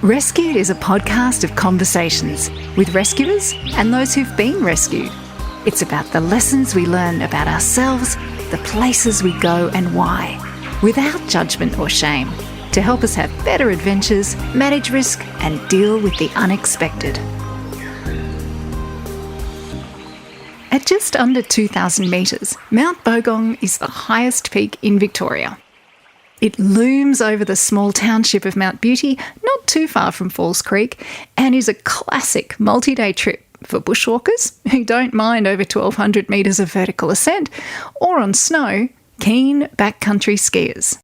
Rescued is a podcast of conversations with rescuers and those who've been rescued. It's about the lessons we learn about ourselves, the places we go and why, without judgment or shame, to help us have better adventures, manage risk and deal with the unexpected. At just under 2,000 metres, Mount Bogong is the highest peak in Victoria. It looms over the small township of Mount Beauty, not too far from Falls Creek, and is a classic multi-day trip for bushwalkers who don't mind over 1,200 metres of vertical ascent, or on snow, keen backcountry skiers.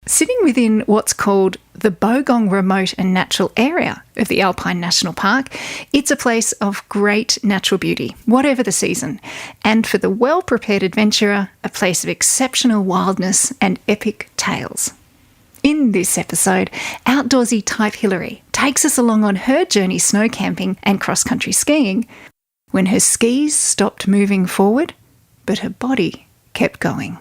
Sitting within what's called the Bogong Remote and Natural Area of the Alpine National Park, it's a place of great natural beauty, whatever the season, and for the well-prepared adventurer, a place of exceptional wildness and epic tales. In this episode, outdoorsy type Hilary takes us along on her journey snow camping and cross-country skiing when her skis stopped moving forward, but her body kept going.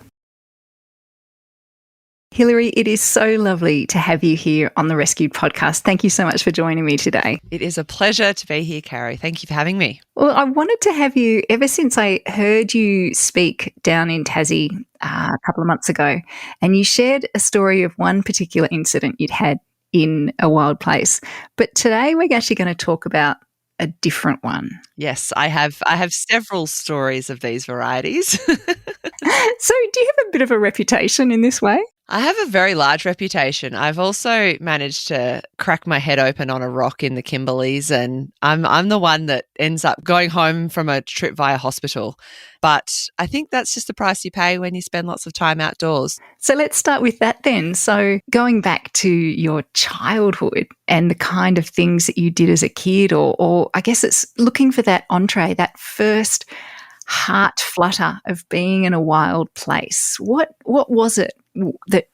Hilary, it is so lovely to have you here on the Rescued podcast. Thank you so much for joining me today. It is a pleasure to be here, Carrie. Thank you for having me. Well, I wanted to have you ever since I heard you speak down in Tassie a couple of months ago, and you shared a story of one particular incident you'd had in a wild place. But today we're actually going to talk about a different one. Yes, I have several stories of these varieties. So do you have a bit of a reputation in this way? I have a very large reputation. I've also managed to crack my head open on a rock in the Kimberleys, and I'm the one that ends up going home from a trip via hospital. But I think that's just the price you pay when you spend lots of time outdoors. So let's start with that then. So going back to your childhood and the kind of things that you did as a kid, or I guess it's looking for that entree, that first heart flutter of being in a wild place. What was it that,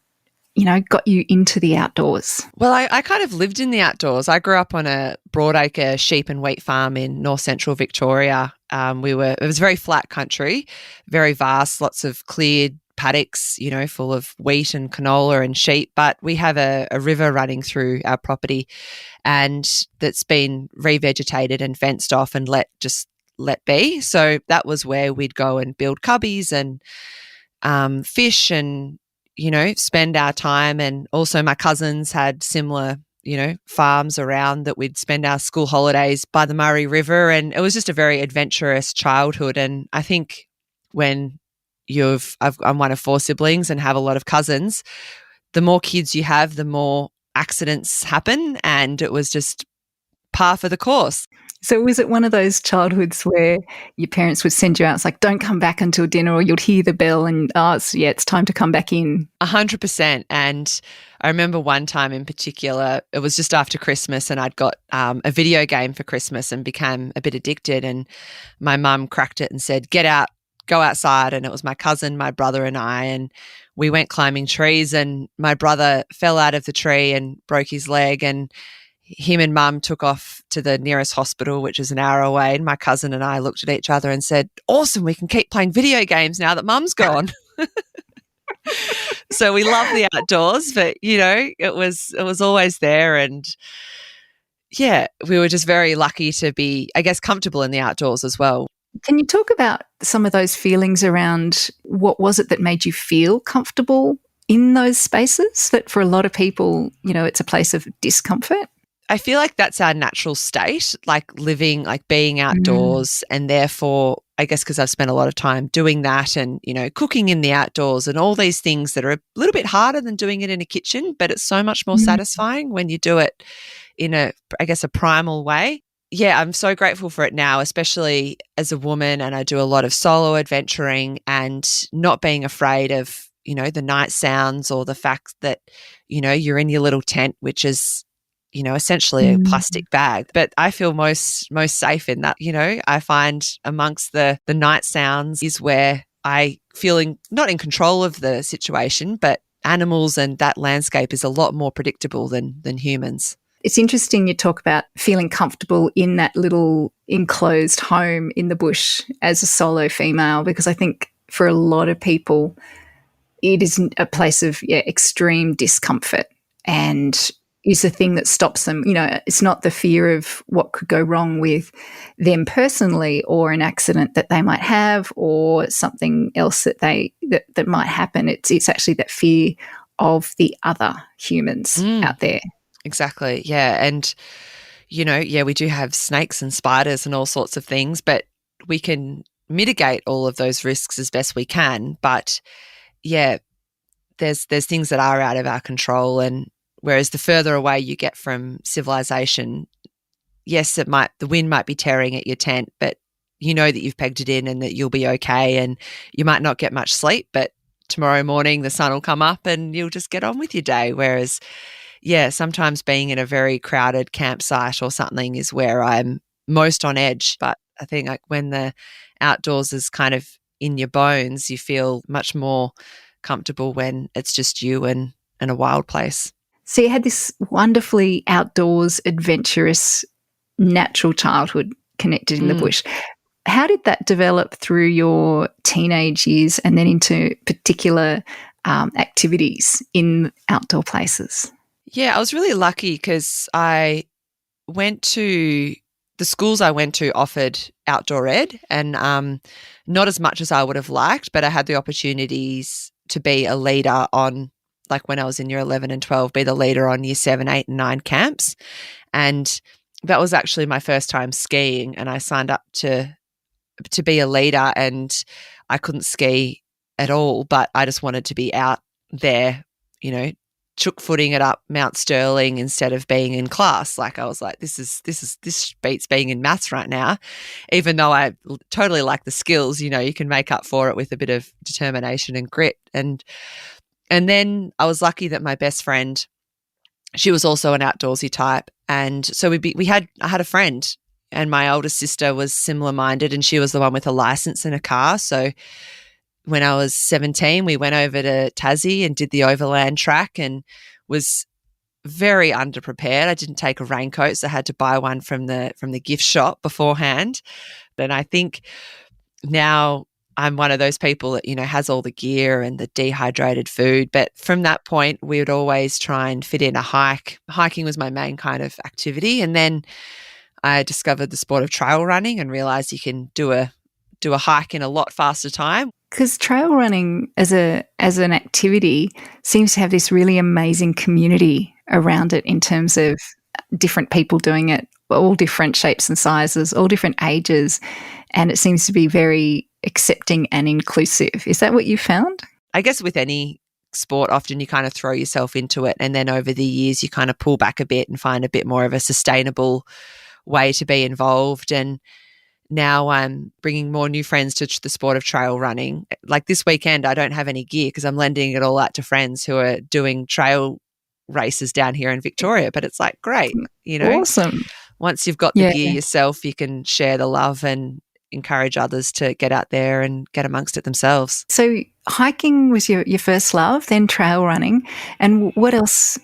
got you into the outdoors? Well, I kind of lived in the outdoors. I grew up on a broadacre sheep and wheat farm in north central Victoria. It was very flat country, very vast, lots of cleared paddocks, full of wheat and canola and sheep. But we have a river running through our property, and that's been revegetated and fenced off and let be. So that was where we'd go and build cubbies and fish and, spend our time. And also my cousins had similar, farms around that we'd spend our school holidays by the Murray River. And it was just a very adventurous childhood. And I think when I'm one of 4 siblings and have a lot of cousins, the more kids you have, the more accidents happen. And it was just par for the course. So was it one of those childhoods where your parents would send you out, it's like, don't come back until dinner, or you'd hear the bell and, it's time to come back in? 100%. And I remember one time in particular, it was just after Christmas, and I'd got a video game for Christmas and became a bit addicted, and my mum cracked it and said, get out, go outside. And it was my cousin, my brother and I, and we went climbing trees, and my brother fell out of the tree and broke his leg, and him and mum took off to the nearest hospital, which is an hour away. And my cousin and I looked at each other and said, awesome, we can keep playing video games now that mum's gone. So we love the outdoors, but, it was always there. And yeah, we were just very lucky to be, I guess, comfortable in the outdoors as well. Can you talk about some of those feelings around what was it that made you feel comfortable in those spaces that for a lot of people, it's a place of discomfort? I feel like that's our natural state, like living, like being outdoors. And therefore, I guess because I've spent a lot of time doing that and, cooking in the outdoors and all these things that are a little bit harder than doing it in a kitchen, but it's so much more satisfying when you do it in a primal way. Yeah, I'm so grateful for it now, especially as a woman, and I do a lot of solo adventuring and not being afraid of, the night sounds or the fact that, you're in your little tent, which is, essentially a plastic bag. But I feel most safe in that, I find amongst the night sounds is where I feeling not in control of the situation, but animals and that landscape is a lot more predictable than humans. It's interesting you talk about feeling comfortable in that little enclosed home in the bush as a solo female, because I think for a lot of people it is a place of extreme discomfort. and is the thing that stops them. It's not the fear of what could go wrong with them personally, or an accident that they might have, or something else that might happen. It's actually that fear of the other humans out there. Exactly. Yeah. And, we do have snakes and spiders and all sorts of things, but we can mitigate all of those risks as best we can. But yeah, there's things that are out of our control, and whereas the further away you get from civilization, yes, the wind might be tearing at your tent, but you know that you've pegged it in and that you'll be okay, and you might not get much sleep, but tomorrow morning the sun will come up and you'll just get on with your day. Whereas, yeah, sometimes being in a very crowded campsite or something is where I'm most on edge. But I think like when the outdoors is kind of in your bones, you feel much more comfortable when it's just you and a wild place. So you had this wonderfully outdoors, adventurous, natural childhood connected in the bush. How did that develop through your teenage years and then into particular activities in outdoor places? Yeah, I was really lucky because I went to the schools I went to offered outdoor ed, and not as much as I would have liked, but I had the opportunities to be a leader on, like when I was in year 11 and 12, be the leader on year 7, 8 and 9 camps. And that was actually my first time skiing, and I signed up to be a leader, and I couldn't ski at all, but I just wanted to be out there, chook footing it up Mount Sterling instead of being in class. Like I was like, this beats being in maths right now, even though I totally like the skills. You can make up for it with a bit of determination and grit. And then I was lucky that my best friend, she was also an outdoorsy type, and so I had a friend, and my older sister was similar minded, and she was the one with a license and a car. So when I was 17, we went over to Tassie and did the overland track, and was very underprepared. I didn't take a raincoat, so I had to buy one from the gift shop beforehand. And I think now I'm one of those people that, has all the gear and the dehydrated food. But from that point, we would always try and fit in a hike. Hiking was my main kind of activity. And then I discovered the sport of trail running and realized you can do a hike in a lot faster time. Because trail running as an activity seems to have this really amazing community around it in terms of different people doing it, all different shapes and sizes, all different ages, and it seems to be very accepting and inclusive. Is that what you found? I guess with any sport, often you kind of throw yourself into it, and then over the years you kind of pull back a bit and find a bit more of a sustainable way to be involved. And now I'm bringing more new friends to the sport of trail running. Like this weekend, I don't have any gear because I'm lending it all out to friends who are doing trail races down here in Victoria. But it's like, great, Awesome. Once you've got the gear yourself, you can share the love and encourage others to get out there and get amongst it themselves. So hiking was your first love, then trail running. And what else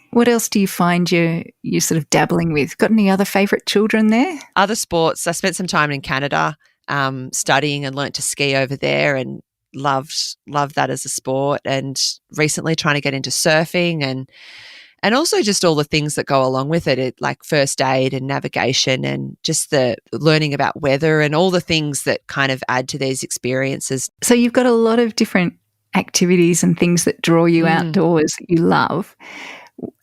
do you find you're sort of dabbling with? Got any other favourite children there? Other sports, I spent some time in Canada studying and learnt to ski over there, and loved that as a sport, and recently trying to get into surfing and also just all the things that go along with it, like first aid and navigation, and just the learning about weather and all the things that kind of add to these experiences. So you've got a lot of different activities and things that draw you outdoors that you love.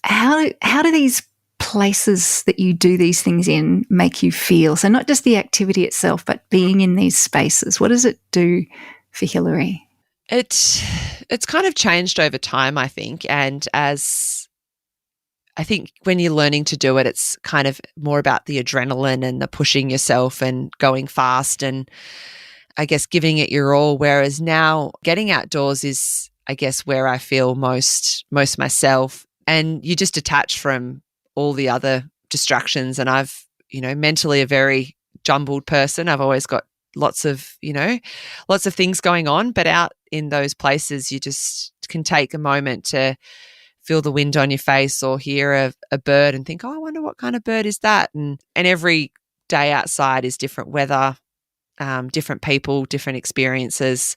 How do these places that you do these things in make you feel? So not just the activity itself, but being in these spaces. What does it do for Hilary? It's kind of changed over time, I think, and I think when you're learning to do it, it's kind of more about the adrenaline and the pushing yourself and going fast and I guess giving it your all. Whereas now getting outdoors is, I guess, where I feel most myself, and you just detach from all the other distractions. And I've, mentally a very jumbled person. I've always got lots of things going on, but out in those places, you just can take a moment to feel the wind on your face or hear a bird and think, oh, I wonder what kind of bird is that? And every day outside is different weather, different people, different experiences,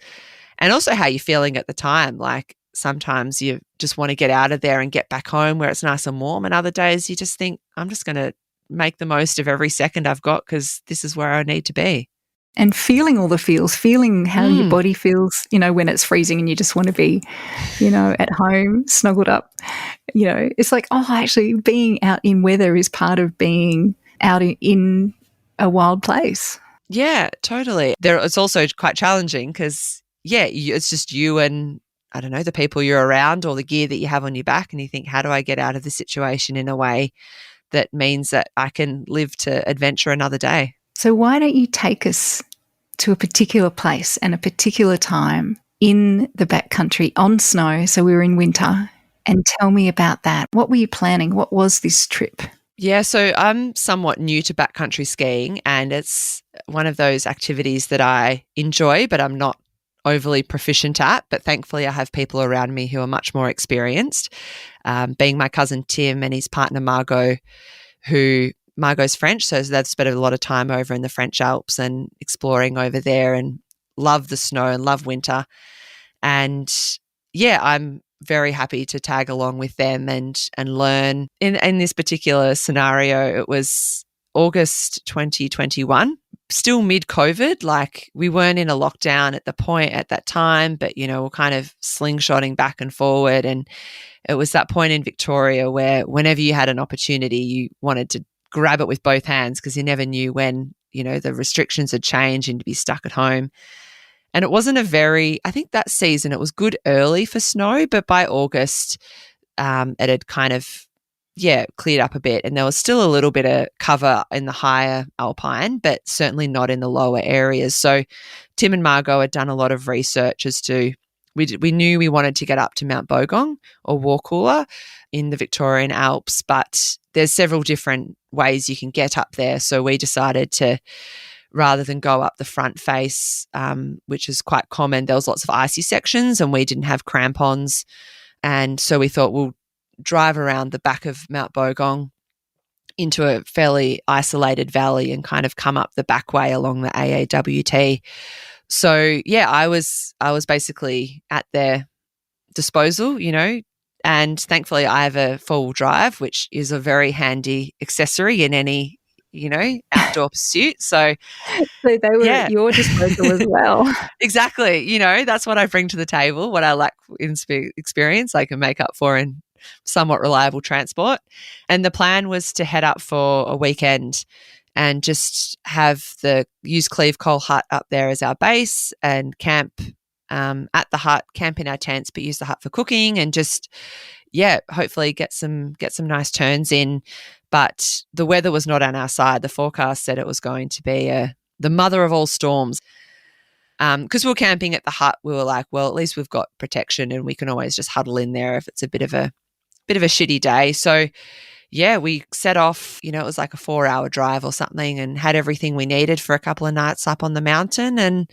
and also how you're feeling at the time. Like sometimes you just want to get out of there and get back home where it's nice and warm. And other days you just think, I'm just going to make the most of every second I've got because this is where I need to be. And feeling all the feels, feeling how your body feels, when it's freezing and you just want to be, at home, snuggled up. It's like, actually being out in weather is part of being out in a wild place. Yeah, totally. It's also quite challenging because, it's just you and, I don't know, the people you're around or the gear that you have on your back, and you think, how do I get out of this situation in a way that means that I can live to adventure another day? So why don't you take us to a particular place and a particular time in the backcountry on snow, so we were in winter, and tell me about that. What were you planning? What was this trip? Yeah, so I'm somewhat new to backcountry skiing, and it's one of those activities that I enjoy, but I'm not overly proficient at. But thankfully, I have people around me who are much more experienced, being my cousin Tim and his partner Margot, Margot's French, so they've spent a lot of time over in the French Alps and exploring over there and love the snow and love winter. And I'm very happy to tag along with them and learn. In this particular scenario, it was August 2021, still mid-COVID. Like, we weren't in a lockdown at that time, but, we're kind of slingshotting back and forward. And it was that point in Victoria where whenever you had an opportunity, you wanted to grab it with both hands because you never knew when, the restrictions had changed and to be stuck at home. And it wasn't I think that season it was good early for snow, but by August it had kind of, cleared up a bit, and there was still a little bit of cover in the higher alpine, but certainly not in the lower areas. So Tim and Margot had done a lot of research as to, we knew we wanted to get up to Mount Bogong or Warkoola in the Victorian Alps, but there's several different ways you can get up there. So we decided to, rather than go up the front face, which is quite common, there was lots of icy sections and we didn't have crampons. And so we thought we'll drive around the back of Mount Bogong into a fairly isolated valley and kind of come up the back way along the AAWT. So, I was basically at their disposal, and thankfully I have a four-wheel drive, which is a very handy accessory in any, outdoor pursuit. So they were at your disposal as well. Exactly. That's what I bring to the table. What I lack in experience, I can make up for in somewhat reliable transport. And the plan was to head up for a weekend and just use Cleve Cole Hut up there as our base and camp at the hut, camp in our tents, but use the hut for cooking and just, hopefully get some nice turns in. But the weather was not on our side. The forecast said it was going to be the mother of all storms. Because we were camping at the hut, we were like, well, at least we've got protection and we can always just huddle in there if it's a bit of a shitty day. So we set off, it was like a 4-hour drive or something, and had everything we needed for a couple of nights up on the mountain. And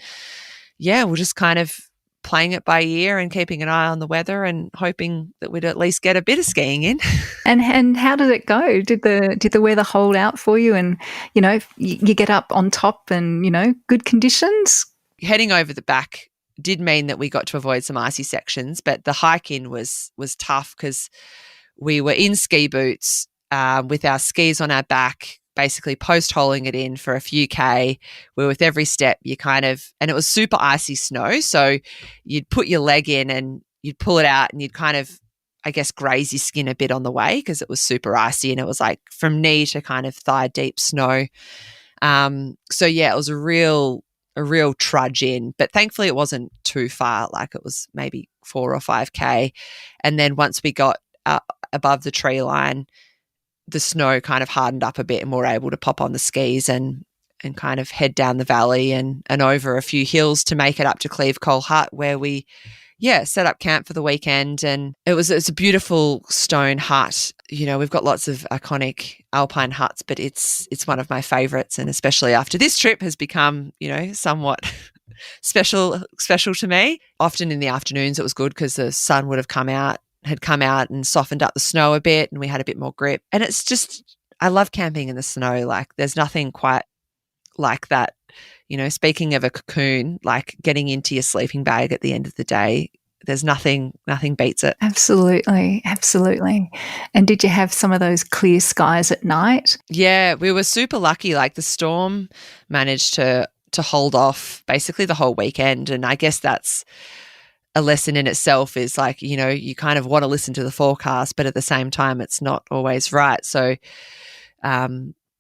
we're just kind of playing it by ear and keeping an eye on the weather and hoping that we'd at least get a bit of skiing in. And how did it go? Did the weather hold out for you? And, you get up on top and, good conditions? Heading over the back did mean that we got to avoid some icy sections, but the hike in was tough because we were in ski boots with our skis on our back, basically post-holing it in for a few K, where with every step and it was super icy snow, so you'd put your leg in and you'd pull it out and you'd kind of, I guess, graze your skin a bit on the way because it was super icy and it was like from knee to kind of thigh deep snow. It was a real trudge in, but thankfully it wasn't too far, like it was maybe 4 or 5K. And then once we got above the tree line, the snow kind of hardened up a bit and we were able to pop on the skis and kind of head down the valley and over a few hills to make it up to Cleve Cole Hut, where we set up camp for the weekend. And it's a beautiful stone hut. We've got lots of iconic alpine huts, but it's one of my favorites, and especially after this trip has become, somewhat special to me. Often in the afternoons it was good because the sun had come out and softened up the snow a bit and we had a bit more grip. And it's just, I love camping in the snow. Like, there's nothing quite like that. Speaking of a cocoon, like getting into your sleeping bag at the end of the day there's nothing beats it. Absolutely, absolutely. And did you have some of those clear skies at night? Yeah, we were super lucky. Like the storm managed to hold off basically the whole weekend, and I guess that's a lesson in itself. Is like, you know, you kind of want to listen to the forecast, but at the same time, it's not always right. So,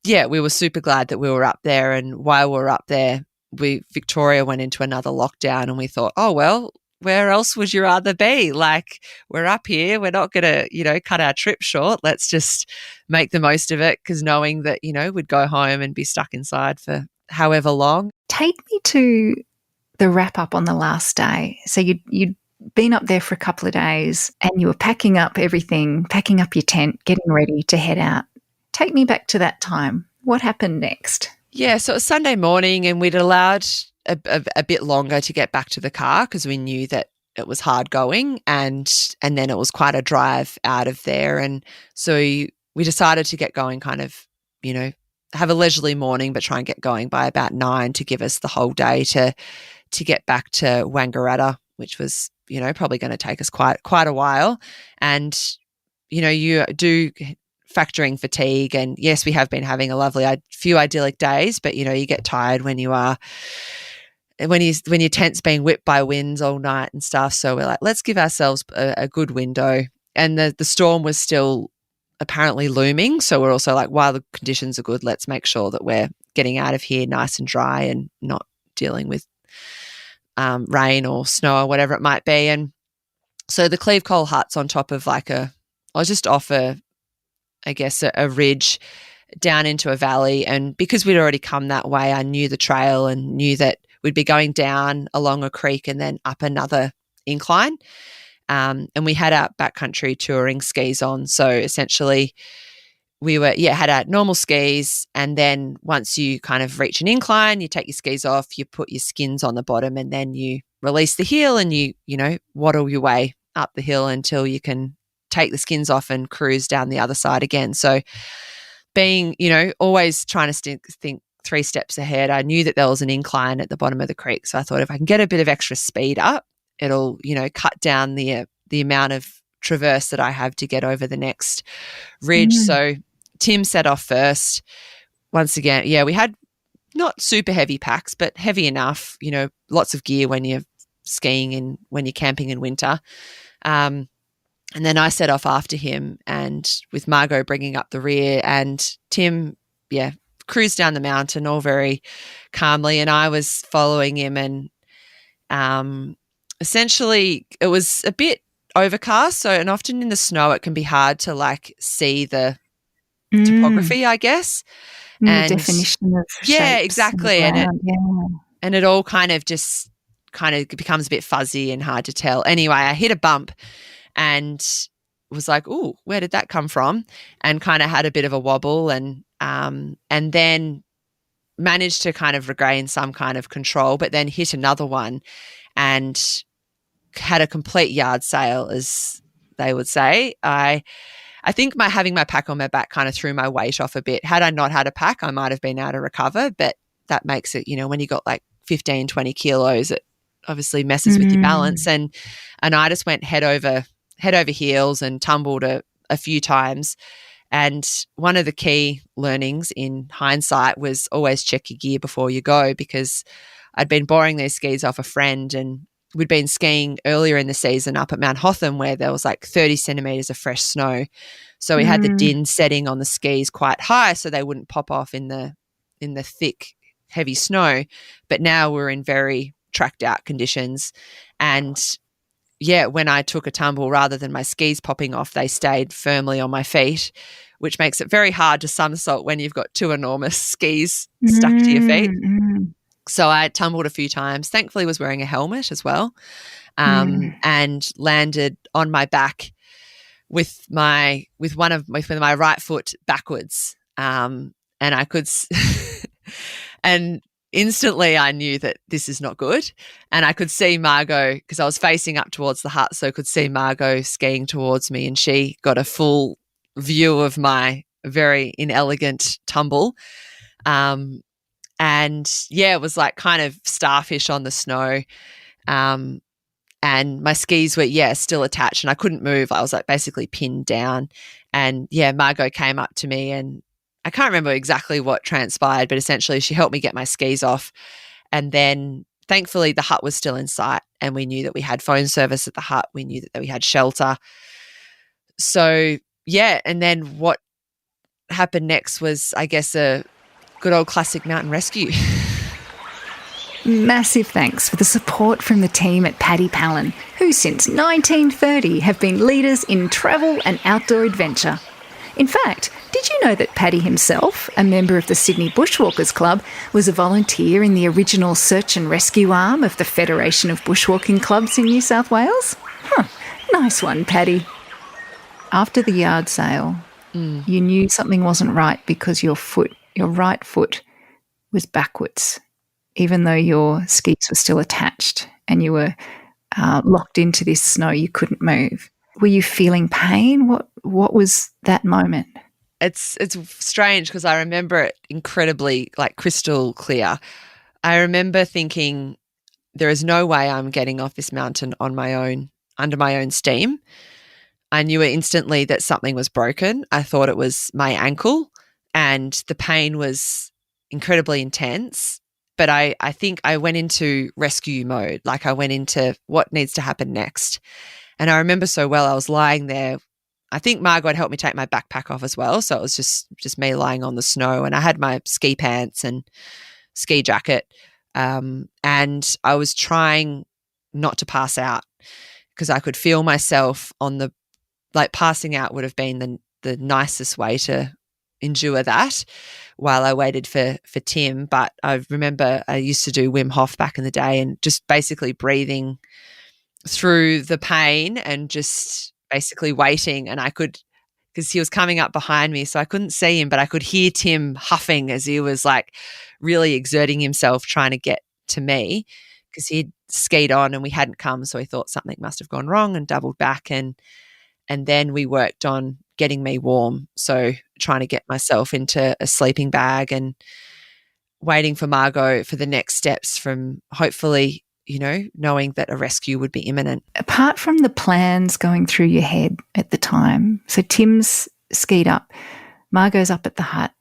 yeah, we were super glad that we were up there, and while we were up there, Victoria went into another lockdown, and we thought, oh well, where else would you rather be? Like, we're up here, we're not going to, you know, cut our trip short. Let's just make the most of it, because knowing that, you know, we'd go home and be stuck inside for however long. Take me to the wrap up on the last day. So you'd been up there for a couple of days and you were packing up everything, packing up your tent, getting ready to head out. Take me back to that time. What happened next? Yeah, so it was Sunday morning, and we'd allowed a bit longer to get back to the car because we knew that it was hard going, and then it was quite a drive out of there. And so we decided to get going, kind of, you know, have a leisurely morning, but try and get going by about 9 to give us the whole day to get back to Wangaratta, which was, you know, probably going to take us quite a while. And, you know, you do factoring fatigue, and yes, we have been having a lovely few idyllic days, but, you know, you get tired when your tent's being whipped by winds all night and stuff. So we're like, let's give ourselves a good window. And the storm was still apparently looming. So we're also like, while the conditions are good, let's make sure that we're getting out of here nice and dry and not dealing with rain or snow or whatever it might be. And so the Cleve Coal hut's on top of I was just off a ridge down into a valley. And because we'd already come that way, I knew the trail and knew that we'd be going down along a creek and then up another incline. And we had our backcountry touring skis on. So essentially we had our normal skis, and then once you kind of reach an incline, you take your skis off, you put your skins on the bottom, and then you release the heel and you know, waddle your way up the hill until you can take the skins off and cruise down the other side again. So being, you know, always trying to think 3 steps ahead, I knew that there was an incline at the bottom of the creek. So I thought if I can get a bit of extra speed up, it'll, you know, cut down the amount of traverse that I have to get over the next ridge. So Tim set off first. Once again, yeah, we had not super heavy packs, but heavy enough, you know, lots of gear when you're skiing and when you're camping in winter. And then I set off after him, and with Margot bringing up the rear, and Tim, cruised down the mountain all very calmly, and I was following him. And essentially it was a bit overcast, and often in the snow it can be hard to see the topography, I guess. And the definition of shapes exactly. And it all kind of becomes a bit fuzzy and hard to tell. Anyway, I hit a bump and was like, "Ooh, where did that come from?" And kind of had a bit of a wobble, and then managed to kind of regain some kind of control, but then hit another one and had a complete yard sale, as they would say. I think having my pack on my back kind of threw my weight off a bit. Had I not had a pack, I might have been able to recover, but that makes it, you know, when you got 15, 20 kilos, it obviously messes with your balance. And I just went head over heels and tumbled a few times. And one of the key learnings in hindsight was always check your gear before you go, because I'd been borrowing these skis off a friend, and we'd been skiing earlier in the season up at Mount Hotham where there was 30 centimetres of fresh snow. So we had the din setting on the skis quite high so they wouldn't pop off in the thick, heavy snow. But now we're in very tracked out conditions. And when I took a tumble, rather than my skis popping off, they stayed firmly on my feet, which makes it very hard to somersault when you've got 2 enormous skis stuck to your feet. So I tumbled a few times. Thankfully, was wearing a helmet as well, and landed on my back with my right foot backwards. And I could, and instantly I knew that this is not good. And I could see Margot, because I was facing up towards the hut, so I could see Margot skiing towards me, and she got a full view of my very inelegant tumble. And it was kind of starfish on the snow. and my skis were, still attached and I couldn't move. I was like basically pinned down. And Margot came up to me and I can't remember exactly what transpired, but essentially she helped me get my skis off. And then thankfully the hut was still in sight and we knew that we had phone service at the hut. We knew that we had shelter. So, and then what happened next was, I guess, a good old classic mountain rescue. Massive thanks for the support from the team at Paddy Pallin, who since 1930 have been leaders in travel and outdoor adventure. In fact, did you know that Paddy himself, a member of the Sydney Bushwalkers Club, was a volunteer in the original search and rescue arm of the Federation of Bushwalking Clubs in New South Wales? Nice one, Paddy. After the yard sale, you knew something wasn't right because your right foot was backwards, even though your skis were still attached and you were locked into this snow, you couldn't move. Were you feeling pain? What was that moment? It's strange because I remember it incredibly, like crystal clear. I remember thinking, there is no way I'm getting off this mountain on my own, under my own steam. I knew instantly that something was broken. I thought it was my ankle and the pain was incredibly intense. But I think I went into rescue mode, like I went into what needs to happen next. And I remember so well, I was lying there. I think Margot helped me take my backpack off as well. So it was just me lying on the snow and I had my ski pants and ski jacket. And I was trying not to pass out because I could feel myself passing out would have been the nicest way to endure that while I waited for Tim. But I remember I used to do Wim Hof back in the day and just basically breathing through the pain and just basically waiting. And I could, because he was coming up behind me, so I couldn't see him, but I could hear Tim huffing as he was like really exerting himself trying to get to me because he'd skied on and we hadn't come. So he thought something must have gone wrong and doubled back. And then we worked on getting me warm. So trying to get myself into a sleeping bag and waiting for Margot for the next steps from hopefully, knowing that a rescue would be imminent. Apart from the plans going through your head at the time, so Tim's skied up, Margot's up at the hut,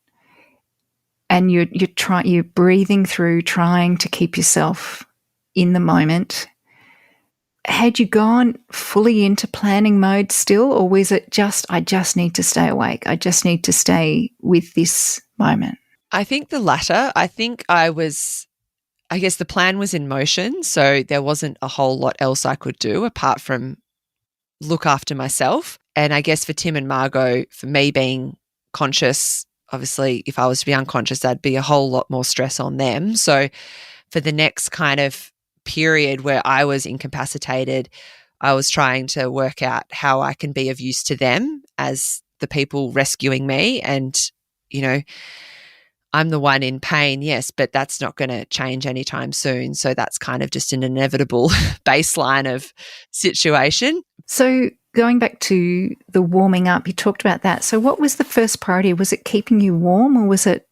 and you're breathing through, trying to keep yourself in the moment. Had you gone fully into planning mode still, or was it just, I just need to stay awake, I just need to stay with this moment? I think the latter. I think I guess the plan was in motion, so there wasn't a whole lot else I could do apart from look after myself. And I guess for Tim and Margot, for me being conscious, obviously if I was to be unconscious, that'd be a whole lot more stress on them. So for the next kind of period where I was incapacitated, I was trying to work out how I can be of use to them as the people rescuing me. And, I'm the one in pain, yes, but that's not going to change anytime soon. So that's kind of just an inevitable baseline of situation. So going back to the warming up, you talked about that. So what was the first priority? Was it keeping you warm, or was it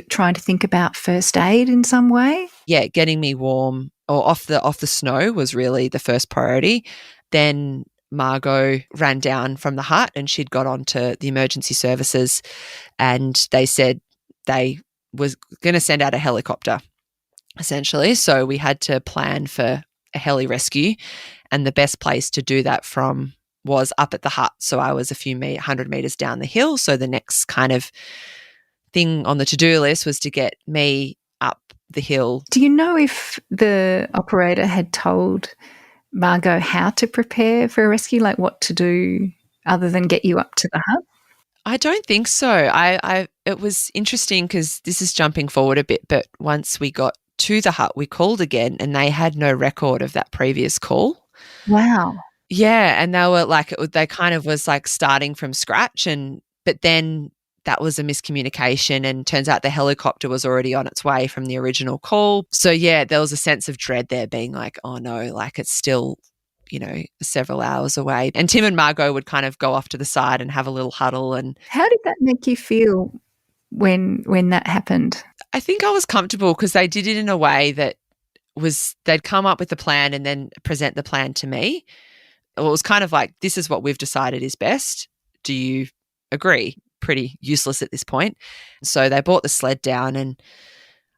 trying to think about first aid in some way? Yeah, getting me warm or off the snow was really the first priority. Then Margot ran down from the hut and she'd got onto the emergency services and they said they was going to send out a helicopter, essentially. So we had to plan for a heli rescue, and the best place to do that from was up at the hut. So I was a few 100 meters down the hill. So the next kind of thing on the to-do list was to get me up the hill. Do you know if the operator had told Margot how to prepare for a rescue, like what to do other than get you up to the hut? I don't think so. It was interesting because this is jumping forward a bit, but once we got to the hut, we called again and they had no record of that previous call. Wow. Yeah, and they were like, they kind of was like starting from scratch, but then that was a miscommunication and turns out the helicopter was already on its way from the original call. So yeah, there was a sense of dread there, being like, oh no, like it's still, several hours away. And Tim and Margot would kind of go off to the side and have a little huddle. And how did that make you feel when that happened? I think I was comfortable because they did it in a way that was they'd come up with the plan and then present the plan to me. It was kind of like, this is what we've decided is best. Do you agree? Pretty useless at this point. So they brought the sled down, and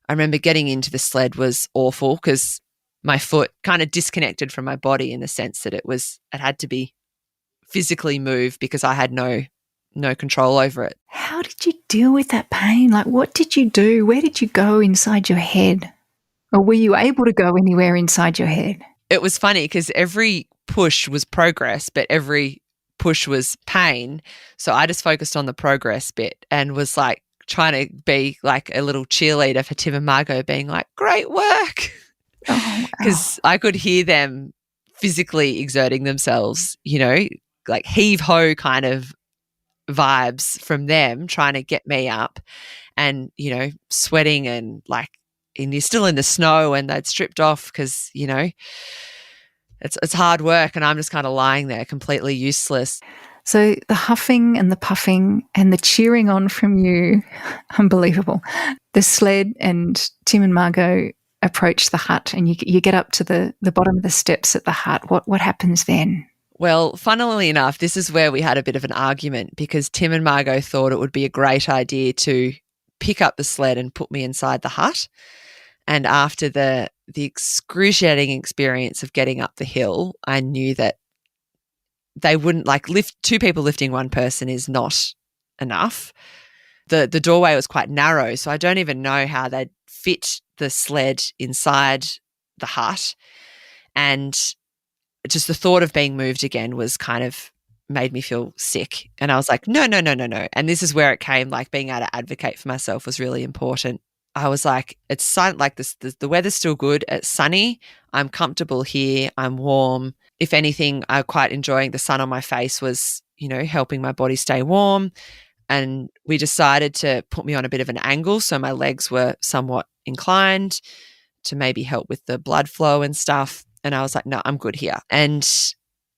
I remember getting into the sled was awful because my foot kind of disconnected from my body in the sense that it had to be physically moved because I had no control over it. How did you deal with that pain? Like, what did you do? Where did you go inside your head? Or were you able to go anywhere inside your head? It was funny because every push was progress, but every push was pain. So I just focused on the progress bit and was like trying to be like a little cheerleader for Tim and Margot, being like, great work. Because I could hear them physically exerting themselves, like heave-ho kind of vibes from them trying to get me up and, sweating and you're still in the snow and they'd stripped off because, it's hard work and I'm just kind of lying there completely useless. So the huffing and the puffing and the cheering on from you, unbelievable. The sled and Tim and Margot approach the hut and you get up to the bottom of the steps at the hut. What happens then? Well, funnily enough, this is where we had a bit of an argument because Tim and Margot thought it would be a great idea to pick up the sled and put me inside the hut. And after the excruciating experience of getting up the hill, I knew that they wouldn't two people lifting one person is not enough. The doorway was quite narrow, so I don't even know how they'd fit the sled inside the hut. And just the thought of being moved again was kind of made me feel sick. And I was like, no. And this is where it came, like being able to advocate for myself was really important. I was like, it's sun, like this, the weather's still good. It's sunny. I'm comfortable here. I'm warm. If anything, I'm quite enjoying the sun on my face was, helping my body stay warm. And we decided to put me on a bit of an angle so my legs were somewhat inclined to maybe help with the blood flow and stuff. And I was like, no, I'm good here. And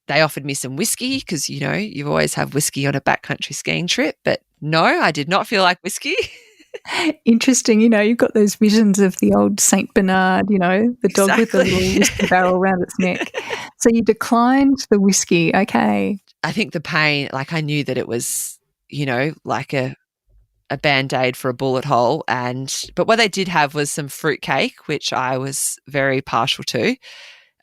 they offered me some whiskey because, you always have whiskey on a backcountry skiing trip. But no, I did not feel like whiskey. Interesting. You've got those visions of the old Saint Bernard, the dog with the little whiskey barrel around its neck. So you declined the whiskey. Okay. I think the pain, I knew that it was, like a Band-Aid for a bullet hole. But what they did have was some fruitcake, which I was very partial to.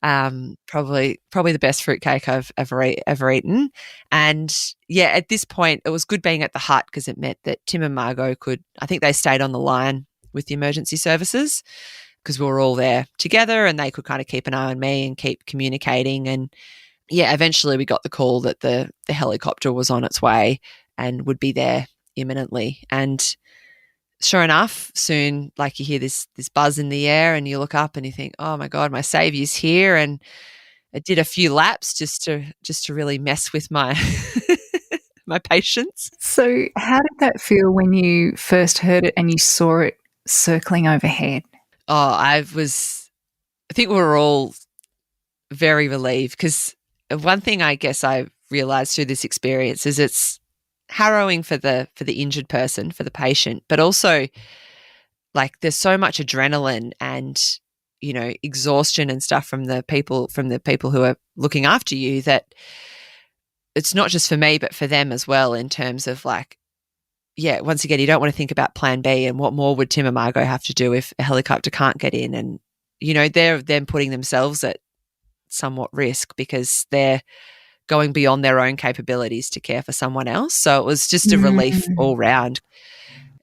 Probably the best fruitcake I've ever eaten. And yeah, at this point, it was good being at the hut because it meant that Tim and Margot I think they stayed on the line with the emergency services because we were all there together and they could kind of keep an eye on me and keep communicating. And yeah, eventually we got the call that the helicopter was on its way and would be there imminently. And sure enough, soon, you hear this buzz in the air and you look up and you think, oh my God, my saviour's here. And I did a few laps just to really mess with my my patience. So how did that feel when you first heard it and you saw it circling overhead? Oh, I think we were all very relieved because one thing I guess I realized through this experience is it's harrowing for the injured person, for the patient, but also there's so much adrenaline and exhaustion and stuff from the people who are looking after you that it's not just for me but for them as well in terms of once again you don't want to think about plan B and what more would Tim and Margot have to do if a helicopter can't get in, and they're then putting themselves at somewhat risk because they're going beyond their own capabilities to care for someone else. So it was just a relief all round.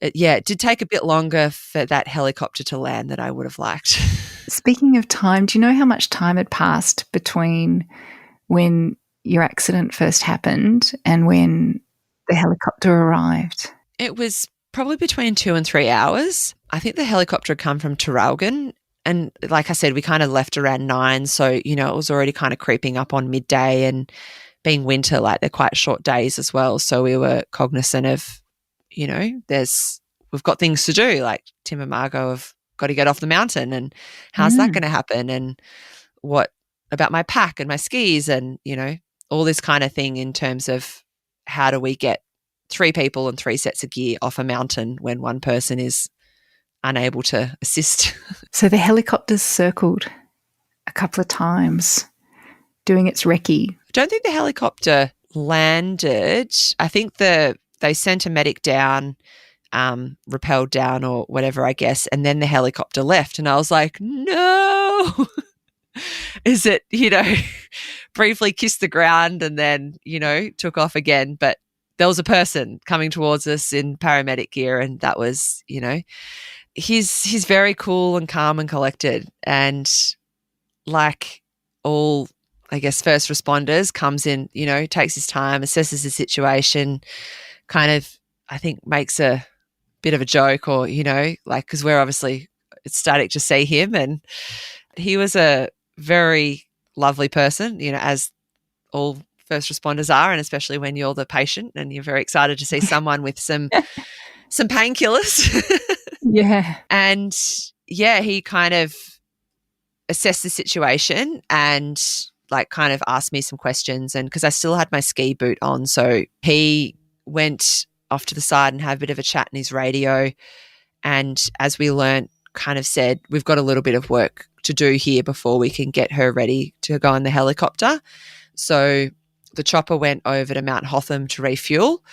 It did take a bit longer for that helicopter to land than I would have liked. Speaking of time, do you know how much time had passed between when your accident first happened and when the helicopter arrived? It was probably between 2 and 3 hours. I think the helicopter had come from Traralgon. And like I said, we kind of left around 9. So, it was already kind of creeping up on midday and being winter, they're quite short days as well. So we were cognizant of, we've got things to do. Tim and Margot have got to get off the mountain and how's that going to happen? And what about my pack and my skis and, all this kind of thing in terms of how do we get 3 people and 3 sets of gear off a mountain when one person is unable to assist. So the helicopter's circled a couple of times doing its recce. I don't think the helicopter landed. I think they sent a medic down, rappelled down or whatever, I guess, and then the helicopter left. And I was like, no. Is it, briefly kissed the ground and then, took off again. But there was a person coming towards us in paramedic gear, and that was, he's very cool and calm and collected. And like all, I guess, first responders, comes in, takes his time, assesses the situation, kind of, I think, makes a bit of a joke or, because we're obviously ecstatic to see him. And he was a very lovely person, as all first responders are, and especially when you're the patient and you're very excited to see someone with some painkillers. Yeah. And yeah, he kind of assessed the situation and kind of asked me some questions, and because I still had my ski boot on, so he went off to the side and had a bit of a chat in his radio, and as we learnt, kind of said, we've got a little bit of work to do here before we can get her ready to go on the helicopter. So the chopper went over to Mount Hotham to refuel,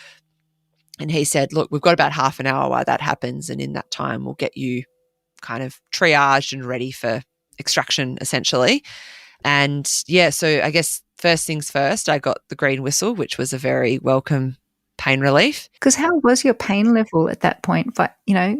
and he said, look, we've got about half an hour while that happens, and in that time we'll get you kind of triaged and ready for extraction, essentially. And yeah, so I guess first things first, I got the green whistle, which was a very welcome pain relief. Because how was your pain level at that point? But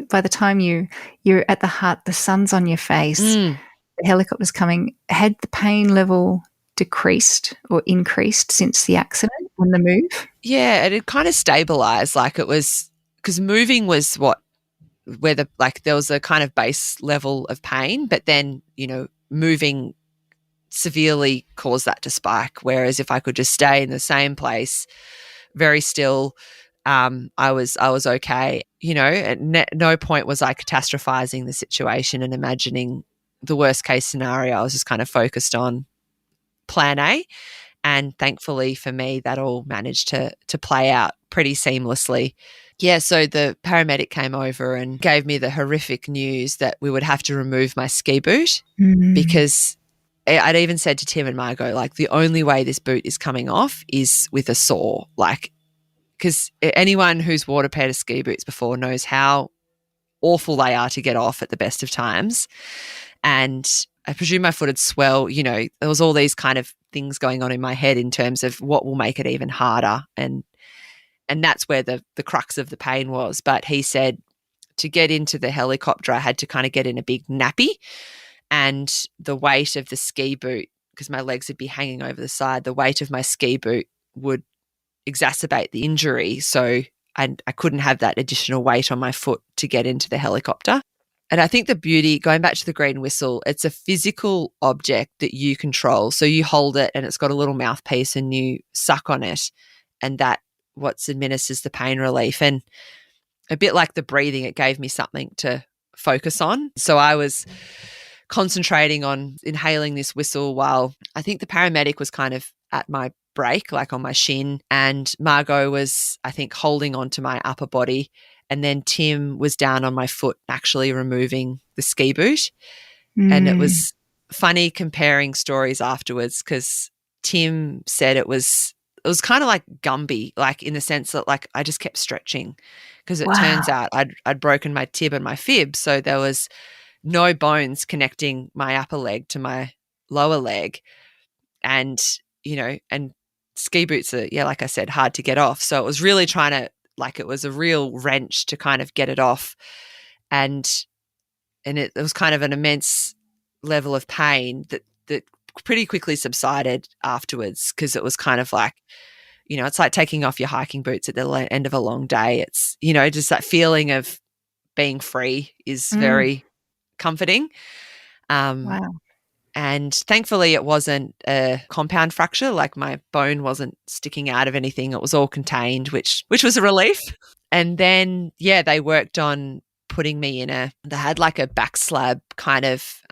by the time you're at the hut, the sun's on your face, the helicopter's coming. Had the pain level decreased or increased since the accident on the move? Yeah, it had kind of stabilized. It was, because moving was where there was a kind of base level of pain, but then moving severely caused that to spike. Whereas if I could just stay in the same place, very still, I was okay. At no point was I catastrophizing the situation and imagining the worst case scenario. I was just kind of focused on plan A, and thankfully for me, that all managed to play out pretty seamlessly. Yeah, so the paramedic came over and gave me the horrific news that we would have to remove my ski boot, because I'd even said to Tim and Margot, the only way this boot is coming off is with a saw. Because anyone who's water paired a ski boots before knows how awful they are to get off at the best of times. And I presume my foot had swelled. There was all these kind of things going on in my head in terms of what will make it even harder. And that's where the crux of the pain was. But he said to get into the helicopter, I had to kind of get in a big nappy, and the weight of the ski boot, because my legs would be hanging over the side, the weight of my ski boot would exacerbate the injury. So I couldn't have that additional weight on my foot to get into the helicopter. And I think the beauty, going back to the green whistle, it's a physical object that you control. So you hold it and it's got a little mouthpiece and you suck on it, and that what administers the pain relief. And a bit like the breathing, it gave me something to focus on. So I was concentrating on inhaling this whistle while I think the paramedic was kind of at my break, on my shin, and Margot was, I think, holding onto my upper body, and then Tim was down on my foot actually removing the ski boot. And it was funny comparing stories afterwards, because Tim said it was kind of like Gumby, in the sense that I just kept stretching, because it turns out I'd broken my tib and my fib, so there was no bones connecting my upper leg to my lower leg. And, and ski boots are, like I said, hard to get off. So it was really trying to, it was a real wrench to kind of get it off. And it was kind of an immense level of pain that pretty quickly subsided afterwards, because it was kind of it's like taking off your hiking boots at the end of a long day. It's, just that feeling of being free is very comforting. Wow. And thankfully it wasn't a compound fracture, my bone wasn't sticking out of anything. It was all contained, which was a relief. And then, they worked on putting me in they had a back slab kind of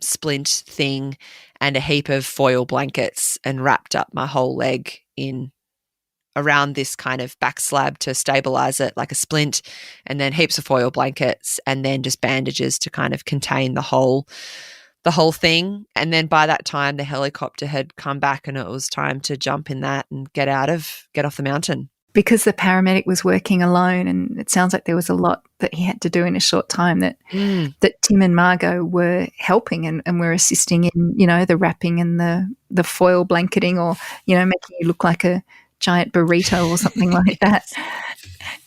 splint thing and a heap of foil blankets, and wrapped up my whole leg in around this kind of back slab to stabilize it, like a splint, and then heaps of foil blankets, and then just bandages to kind of contain the whole thing. And then by that time, the helicopter had come back, and it was time to jump in that and get off the mountain. Because the paramedic was working alone, and it sounds like there was a lot that he had to do in a short time, that Tim and Margot were helping and were assisting in, the wrapping and the foil blanketing, or, making you look like a giant burrito or something like that.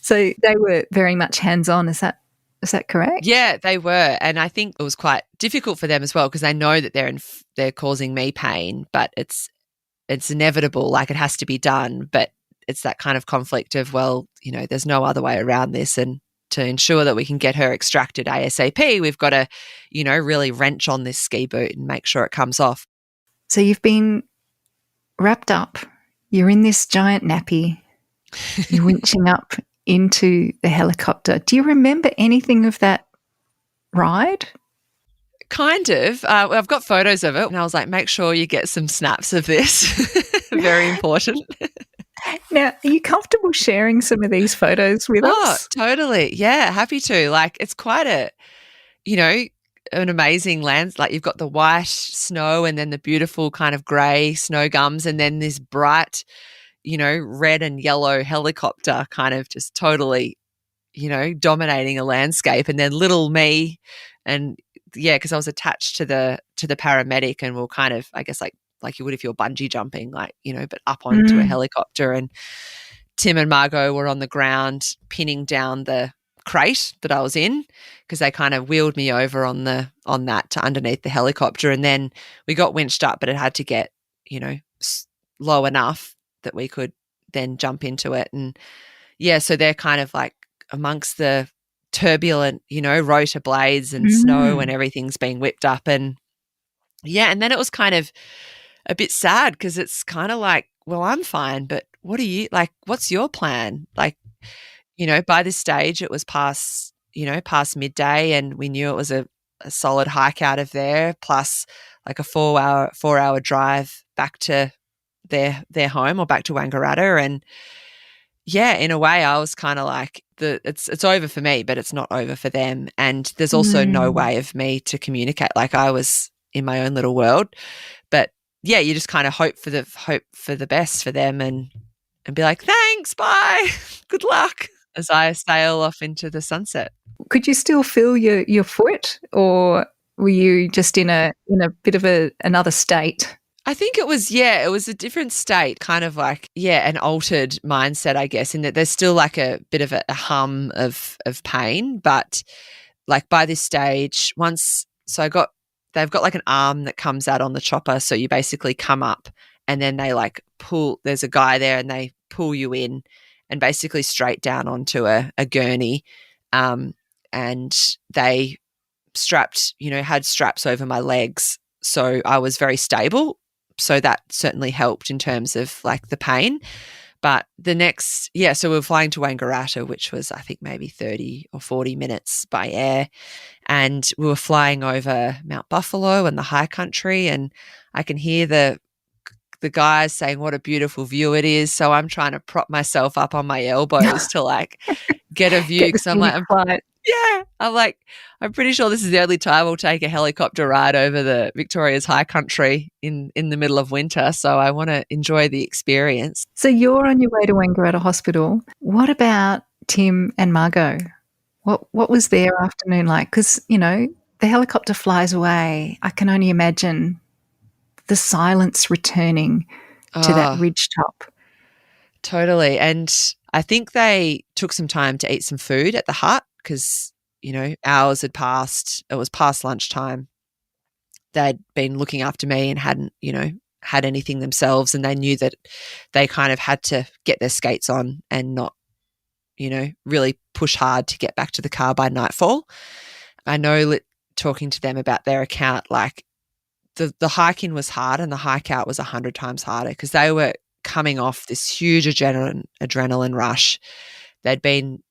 So they were very much hands-on. Is that correct? Yeah, they were. And I think it was quite difficult for them as well, because they know that they're causing me pain, but it's inevitable, like it has to be done. But it's that kind of conflict of, well, there's no other way around this. And to ensure that we can get her extracted ASAP, we've got to, really wrench on this ski boot and make sure it comes off. So you've been wrapped up. You're in this giant nappy. You're winching up into the helicopter. Do you remember anything of that ride? Kind of. I've got photos of it, and I was like, make sure you get some snaps of this. Very important. Now, are you comfortable sharing some of these photos with us? Oh, totally. Yeah, happy to. Like, it's quite an amazing land. Like, you've got the white snow and then the beautiful kind of grey snow gums, and then this bright, red and yellow helicopter kind of just totally, dominating a landscape. And then little me, and yeah, because I was attached to the paramedic, and we'll kind of, I guess, like you would if you're bungee jumping, but up onto a helicopter. And Tim and Margot were on the ground pinning down the crate that I was in, because they kind of wheeled me over on that to underneath the helicopter. And then we got winched up, but it had to get, low enough that we could then jump into it. And yeah, so they're kind of like amongst the turbulent, rotor blades and snow, and everything's being whipped up. And yeah, and then it was kind of a bit sad, because it's kind of like, well, I'm fine, but what are you, like, what's your plan? Like, by this stage it was past midday, and we knew it was a solid hike out of there, plus like a 4-hour drive back to their home, or back to Wangaratta. And yeah, in a way I was kind of like, it's over for me, but it's not over for them. And there's also no way of me to communicate. Like, I was in my own little world. But yeah, you just kind of hope for the best for them, and be like, thanks, bye, good luck, as I sail off into the sunset. Could you still feel your foot, or were you just in a bit of another state? I think it was a different state, kind of like, an altered mindset, I guess, in that there's still like a bit of a hum of pain. But like by this stage, they've got like an arm that comes out on the chopper. So you basically come up, and then they like pull, there's a guy there, and they pull you in and basically straight down onto a gurney. And they had straps over my legs. So I was very stable. So that certainly helped in terms of like the pain. But the next, so we were flying to Wangaratta, which was, I think, maybe 30 or 40 minutes by air. And we were flying over Mount Buffalo and the high country, and I can hear the guys saying what a beautiful view it is. So I'm trying to prop myself up on my elbows to like get a view, because I'm like, I'm pretty sure this is the only time we'll take a helicopter ride over the Victoria's high country in the middle of winter. So I want to enjoy the experience. So you're on your way to Wangaratta Hospital. What about Tim and Margot? What was their afternoon like? Because, the helicopter flies away. I can only imagine the silence returning to that ridge top. Totally. And I think they took some time to eat some food at the hut, because hours had passed. It was past lunchtime. They'd been looking after me and hadn't, had anything themselves, and they knew that they kind of had to get their skates on and not, really push hard to get back to the car by nightfall. I know talking to them about their account, like the hike in was hard, and the hike out was 100 times harder, because they were coming off this huge adrenaline rush. They'd been,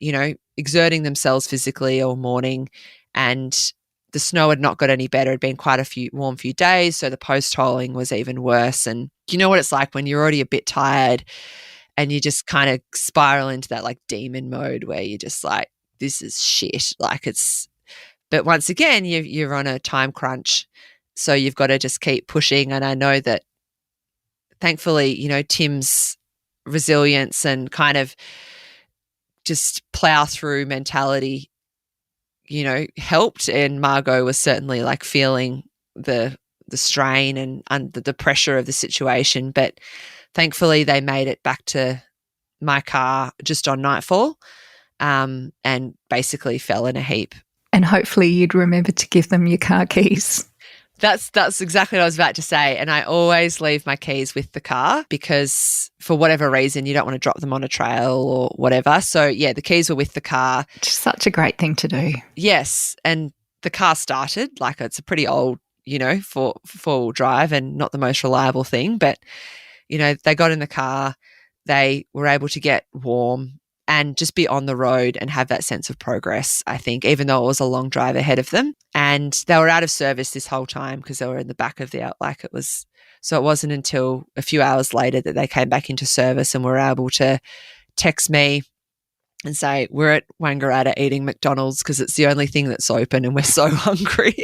exerting themselves physically all morning, and the snow had not got any better. It had been quite a warm few days, so the post-holing was even worse. And you know what it's like when you're already a bit tired, and you just kind of spiral into that like demon mode where you're just like, this is shit. Like but once again, you're on a time crunch. So you've got to just keep pushing. And I know that thankfully, Tim's resilience and kind of just plow through mentality, helped. And Margot was certainly like feeling the strain and the pressure of the situation. But thankfully they made it back to my car just on nightfall, and basically fell in a heap. And hopefully you'd remember to give them your car keys. That's exactly what I was about to say. And I always leave my keys with the car because for whatever reason, you don't want to drop them on a trail or whatever. So, yeah, the keys were with the car. Just such a great thing to do. Yes. And the car started. Like, it's a pretty old, four-wheel drive and not the most reliable thing. But, they got in the car. They were able to get warm and just be on the road and have that sense of progress, I think, even though it was a long drive ahead of them. And they were out of service this whole time because they were in the back of so it wasn't until a few hours later that they came back into service and were able to text me and say, we're at Wangaratta eating McDonald's because it's the only thing that's open and we're so hungry.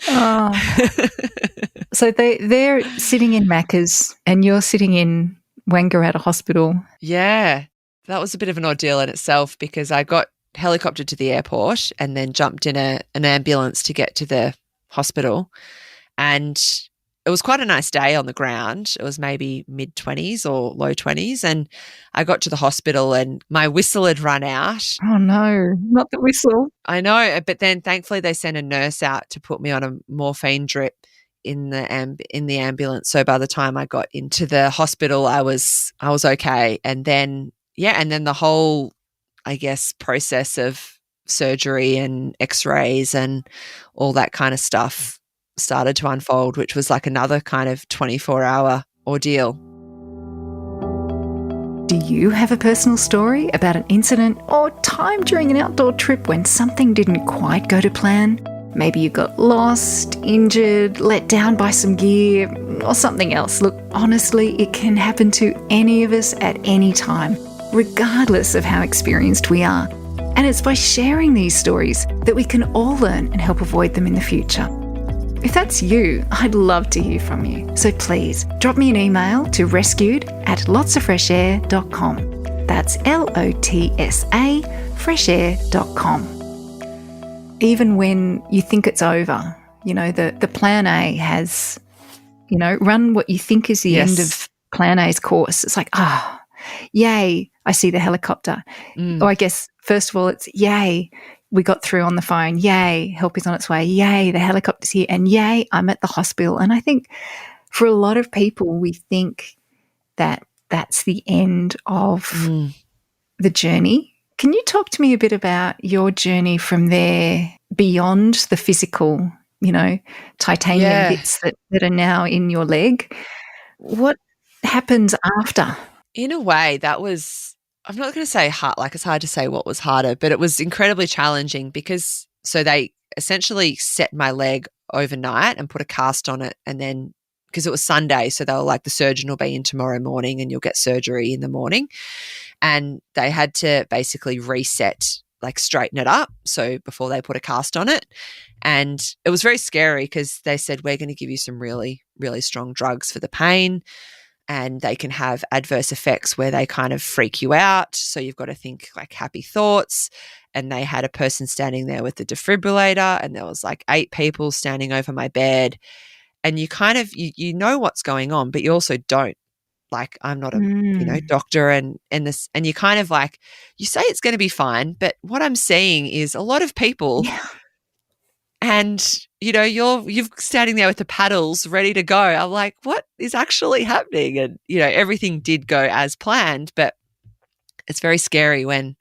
Oh. So they're sitting in Macca's and you're sitting in Wangaratta Hospital. Yeah. That was a bit of an ordeal in itself because I got helicoptered to the airport and then jumped in an ambulance to get to the hospital. And it was quite a nice day on the ground. It was maybe mid-20s or low 20s. And I got to the hospital and my whistle had run out. Oh, no, not the whistle. I know. But then thankfully they sent a nurse out to put me on a morphine drip in the ambulance. So by the time I got into the hospital, I was okay. And then the whole, I guess, process of surgery and x-rays and all that kind of stuff started to unfold, which was like another kind of 24-hour ordeal. Do you have a personal story about an incident or time during an outdoor trip when something didn't quite go to plan? Maybe you got lost, injured, let down by some gear, or something else. Look, honestly, it can happen to any of us at any time, regardless of how experienced we are. And it's by sharing these stories that we can all learn and help avoid them in the future. If that's you, I'd love to hear from you. So please, drop me an email to rescued@lotsoffreshair.com. That's LOTSA, freshair.com. Even when you think it's over, the plan A has, run what you think is the end of plan A's course. It's like, yay, I see the helicopter. Or I guess, first of all, it's yay, we got through on the phone. Yay, help is on its way. Yay, the helicopter's here. And yay, I'm at the hospital. And I think for a lot of people, we think that that's the end of the journey. Can you talk to me a bit about your journey from there beyond the physical, titanium bits that are now in your leg? What happens after? In a way, that was, I'm not going to say hard, like it's hard to say what was harder, but it was incredibly challenging because they essentially set my leg overnight and put a cast on it. And then, because it was Sunday, so they were like, the surgeon will be in tomorrow morning and you'll get surgery in the morning. And they had to basically reset, like straighten it up. So before they put a cast on it. And it was very scary because they said, we're going to give you some really, really strong drugs for the pain. And they can have adverse effects where they kind of freak you out. So you've got to think like happy thoughts. And they had a person standing there with the defibrillator and there was like 8 people standing over my bed. And you kind of, you know what's going on, but you also don't. Like, I'm not a doctor and this, and you kind of like, you say it's going to be fine, but what I'm seeing is a lot of people and, you're standing there with the paddles ready to go. I'm like, what is actually happening? And, everything did go as planned, but it's very scary when,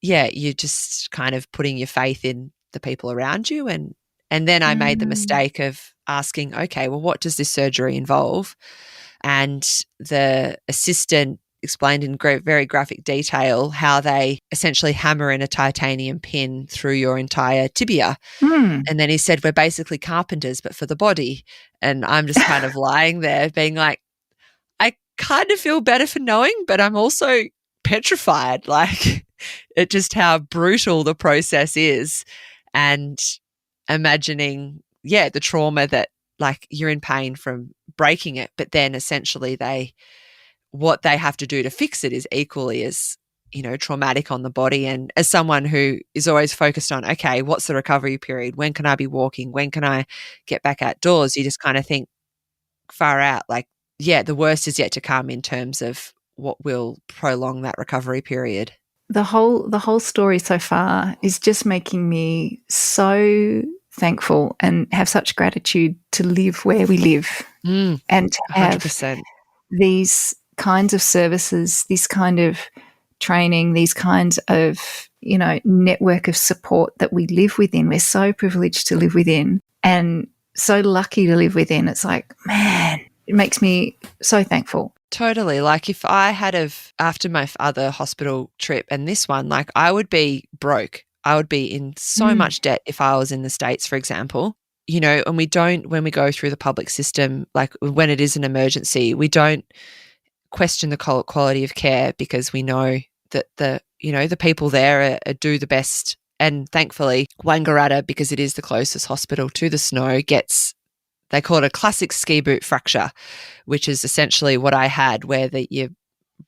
you're just kind of putting your faith in the people around you. And then I made the mistake of asking, okay, well, what does this surgery involve? And the assistant explained in very graphic detail how they essentially hammer in a titanium pin through your entire tibia. And then he said, we're basically carpenters, but for the body. And I'm just kind of lying there being like, I kind of feel better for knowing, but I'm also petrified, like it just how brutal the process is, and imagining, the trauma that, like, you're in pain from breaking it, but then essentially what they have to do to fix it is equally as, traumatic on the body. And as someone who is always focused on, okay, what's the recovery period? When can I be walking? When can I get back outdoors? You just kind of think far out, like, the worst is yet to come in terms of what will prolong that recovery period. The whole story so far is just making me so thankful and have such gratitude to live where we live, and to have 100%. these kinds of services, this kind of training, these kinds of, network of support that we live within. We're so privileged to live within and so lucky to live within. It's like, man, it makes me so thankful. Totally. Like, if I had after my other hospital trip and this one, like, I would be broke. I would be in so much debt if I was in the States, for example. And when we go through the public system, like when it is an emergency, we don't question the quality of care, because we know that the people there do the best. And thankfully, Wangaratta, because it is the closest hospital to the snow, they call it a classic ski boot fracture, which is essentially what I had, where you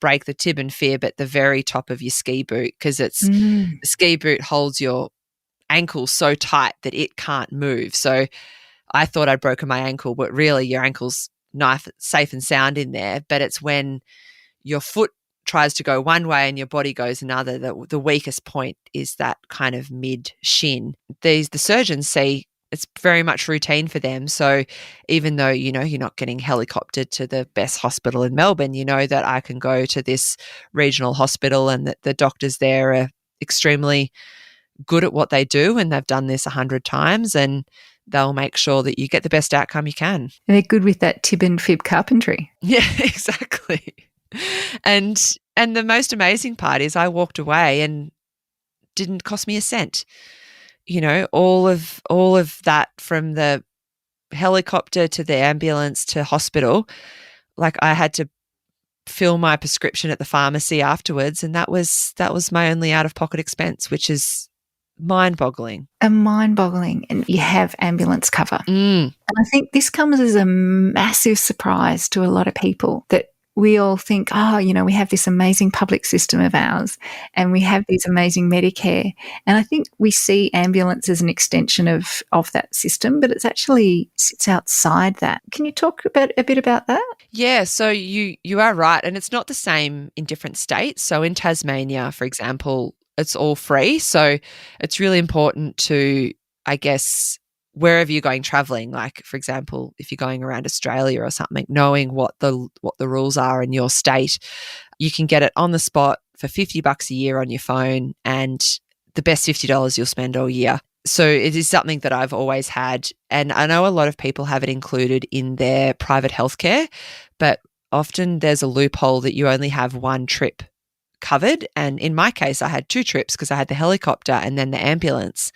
break the tib and fib at the very top of your ski boot, because the ski boot holds your ankle so tight that it can't move. So I thought I'd broken my ankle, but really your ankle's safe and sound in there. But it's when your foot tries to go one way and your body goes another, the weakest point is that kind of mid shin. The surgeons see it's very much routine for them. So even though, you're not getting helicoptered to the best hospital in Melbourne, you know that I can go to this regional hospital and that the doctors there are extremely good at what they do, and they've done this 100 times, and they'll make sure that you get the best outcome you can. And they're good with that tib and fib carpentry. Yeah, exactly. And the most amazing part is I walked away and didn't cost me a cent. All of that, from the helicopter to the ambulance to hospital, like I had to fill my prescription at the pharmacy afterwards, and that was my only out-of-pocket expense, which is mind-boggling. Mind-boggling, and you have ambulance cover. And I think this comes as a massive surprise to a lot of people, that we all think, we have this amazing public system of ours and we have this amazing Medicare. And I think we see ambulance as an extension of that system, but it's actually sits outside that. Can you talk a bit about that? Yeah, so you are right. And it's not the same in different states. So in Tasmania, for example, it's all free. So it's really important to, I guess, wherever you're going traveling, like, for example, if you're going around Australia or something, knowing what the rules are in your state. You can get it on the spot for $50 a year on your phone, and the best $50 you'll spend all year. So it is something that I've always had, and I know a lot of people have it included in their private healthcare, but often there's a loophole that you only have one trip covered. And in my case, I had two trips because I had the helicopter and then the ambulance.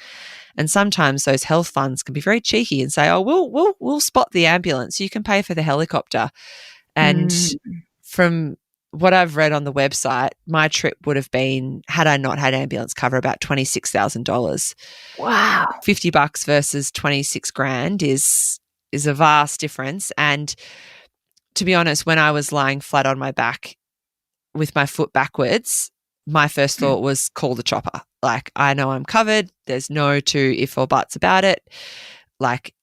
And sometimes those health funds can be very cheeky and say, we'll spot the ambulance. You can pay for the helicopter. And from what I've read on the website, my trip would have been, had I not had ambulance cover, about $26,000. Wow. $50 versus 26 grand is a vast difference. And to be honest, when I was lying flat on my back with my foot backwards, my first thought was, call the chopper. Like, I know I'm covered. There's no two if or buts about it. Like,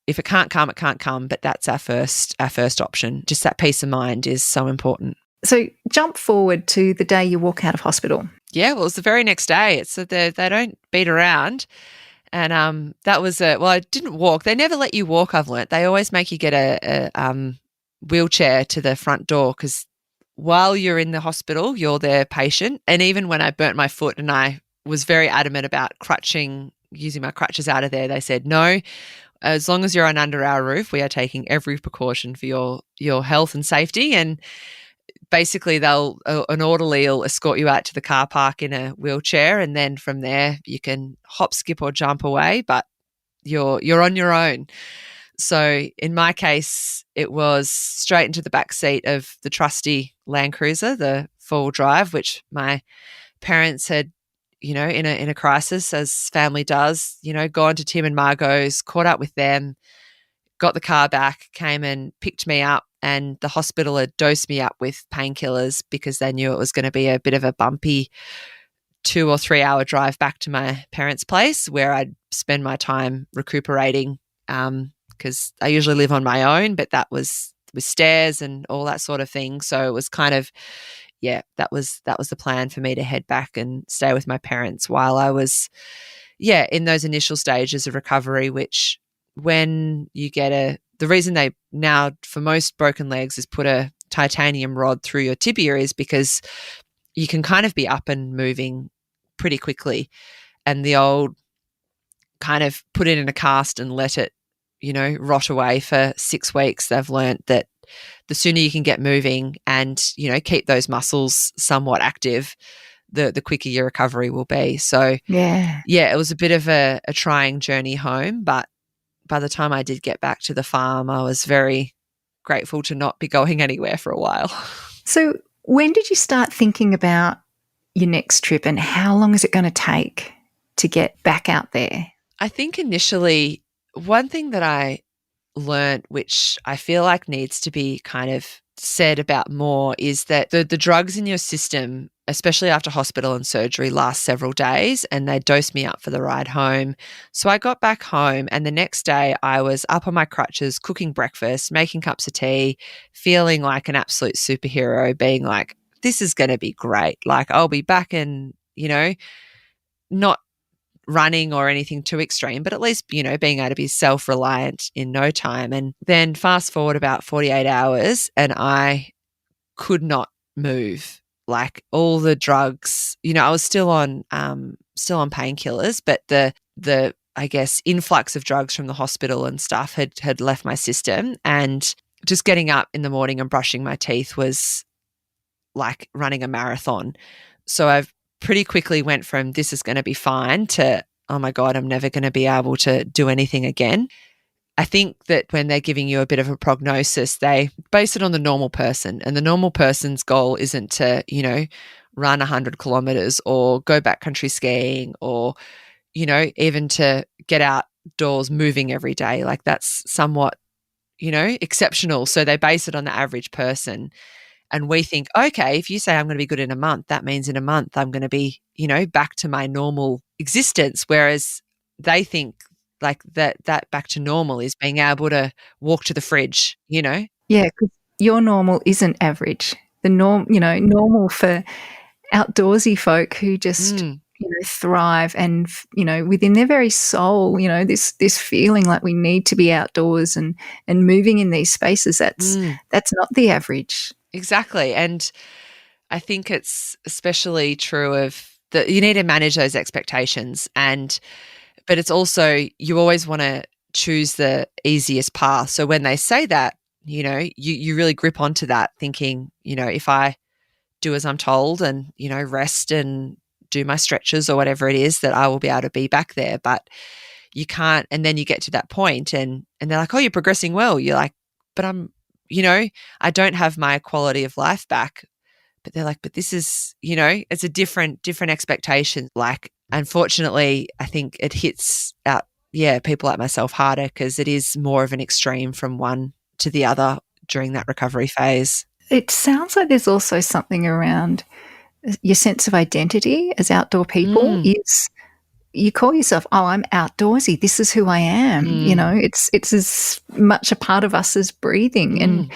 if it can't come, it can't come. But that's our first option. Just that peace of mind is so important. So jump forward to the day you walk out of hospital. Yeah, well, it's the very next day. It's they don't beat around. And that was I didn't walk. They never let you walk, I've learnt. They always make you get a wheelchair to the front door, because while you're in the hospital, you're their patient. And even when I burnt my foot and I was very adamant about using my crutches out of there, they said, no, as long as you're under our roof, we are taking every precaution for your health and safety. And basically an orderly will escort you out to the car park in a wheelchair. And then from there you can hop, skip or jump away, but you're on your own. So in my case, it was straight into the back seat of the trusty Land Cruiser, the four-wheel drive, which my parents had, in a crisis, as family does, gone to Tim and Margot's, caught up with them, got the car back, came and picked me up, and the hospital had dosed me up with painkillers because they knew it was going to be a bit of a bumpy 2 or 3 hour drive back to my parents' place where I'd spend my time recuperating, because I usually live on my own, but that was with stairs and all that sort of thing. So it was kind of, that was the plan for me to head back and stay with my parents while I was, in those initial stages of recovery, which when you get the reason they now for most broken legs is put a titanium rod through your tibia is because you can kind of be up and moving pretty quickly. And the old kind of put it in a cast and let it, rot away for 6 weeks. They've learnt that the sooner you can get moving and, keep those muscles somewhat active, the quicker your recovery will be. So, it was a bit of a trying journey home, but by the time I did get back to the farm, I was very grateful to not be going anywhere for a while. So when did you start thinking about your next trip and how long is it going to take to get back out there? I think initially one thing that I learned, which I feel like needs to be kind of said about more, is that the drugs in your system, especially after hospital and surgery, last several days, and they dosed me up for the ride home. So I got back home and the next day I was up on my crutches, cooking breakfast, making cups of tea, feeling like an absolute superhero, being like, this is going to be great. Like I'll be back and, not running or anything too extreme, but at least, being able to be self-reliant in no time. And then fast forward about 48 hours and I could not move. Like all the drugs, I was still on painkillers, but the I guess influx of drugs from the hospital and stuff had left my system, and just getting up in the morning and brushing my teeth was like running a marathon. So I've pretty quickly went from this is going to be fine to, oh my God, I'm never going to be able to do anything again. I think that when they're giving you a bit of a prognosis, they base it on the normal person, and the normal person's goal isn't to, run 100 kilometers or go backcountry skiing or, even to get outdoors moving every day. Like that's somewhat, exceptional. So they base it on the average person. And we think, okay, if you say I'm going to be good in a month, that means in a month I'm going to be, back to my normal existence. Whereas they think like that back to normal is being able to walk to the fridge, Yeah, because your normal isn't average. The normal for outdoorsy folk who just, thrive and, within their very soul, this feeling like we need to be outdoors and moving in these spaces, that's not the average. Exactly. And I think it's especially true of that you need to manage those expectations, but it's also you always want to choose the easiest path. So when they say that, you really grip onto that thinking, if I do as I'm told and, rest and do my stretches or whatever it is, that I will be able to be back there. But you can't, and then you get to that point and they're like, oh, you're progressing well. You're like, but I'm, I don't have my quality of life back. But they're like, but this is, it's a different expectation. Like, unfortunately, I think it hits out, people like myself harder because it is more of an extreme from one to the other during that recovery phase. It sounds like there's also something around your sense of identity as outdoor people is you call yourself, oh, I'm outdoorsy. This is who I am. It's as much a part of us as breathing. And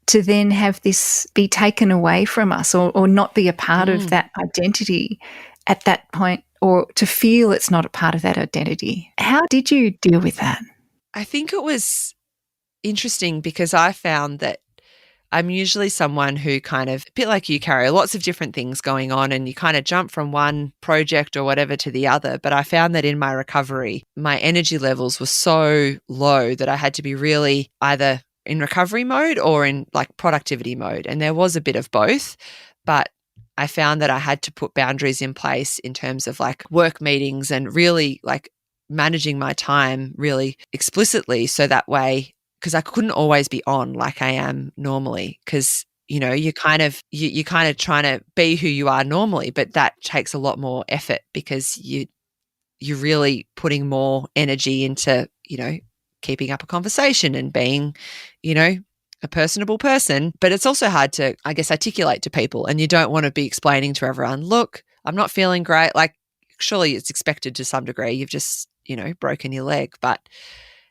to then have this be taken away from us or not be a part of that identity at that point, or to feel it's not a part of that identity. How did you deal with that? I think it was interesting because I found that I'm usually someone who kind of, a bit like you, Carrie, lots of different things going on and you kind of jump from one project or whatever to the other. But I found that in my recovery, my energy levels were so low that I had to be really either in recovery mode or in like productivity mode. And there was a bit of both, but I found that I had to put boundaries in place in terms of like work meetings and really like managing my time really explicitly, so that way, because I couldn't always be on like I am normally, because you're kind of trying to be who you are normally, but that takes a lot more effort because you're really putting more energy into keeping up a conversation and being a personable person. But it's also hard to, I guess, articulate to people, and you don't want to be explaining to everyone, look, I'm not feeling great. Like, surely it's expected to some degree. You've just broken your leg, but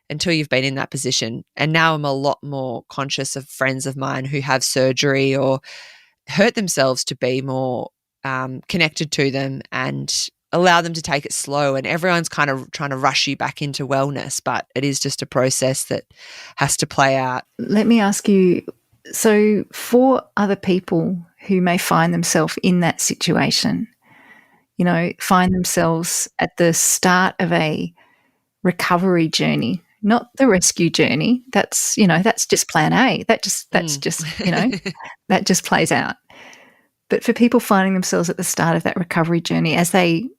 until you've been in that position. And now I'm a lot more conscious of friends of mine who have surgery or hurt themselves, to be more connected to them and allow them to take it slow. And everyone's kind of trying to rush you back into wellness, but it is just a process that has to play out. Let me ask you, so for other people who may find themselves in that situation, find themselves at the start of a recovery journey, not the rescue journey. That's just plan A. That's just that just plays out. But for people finding themselves at the start of that recovery journey, as they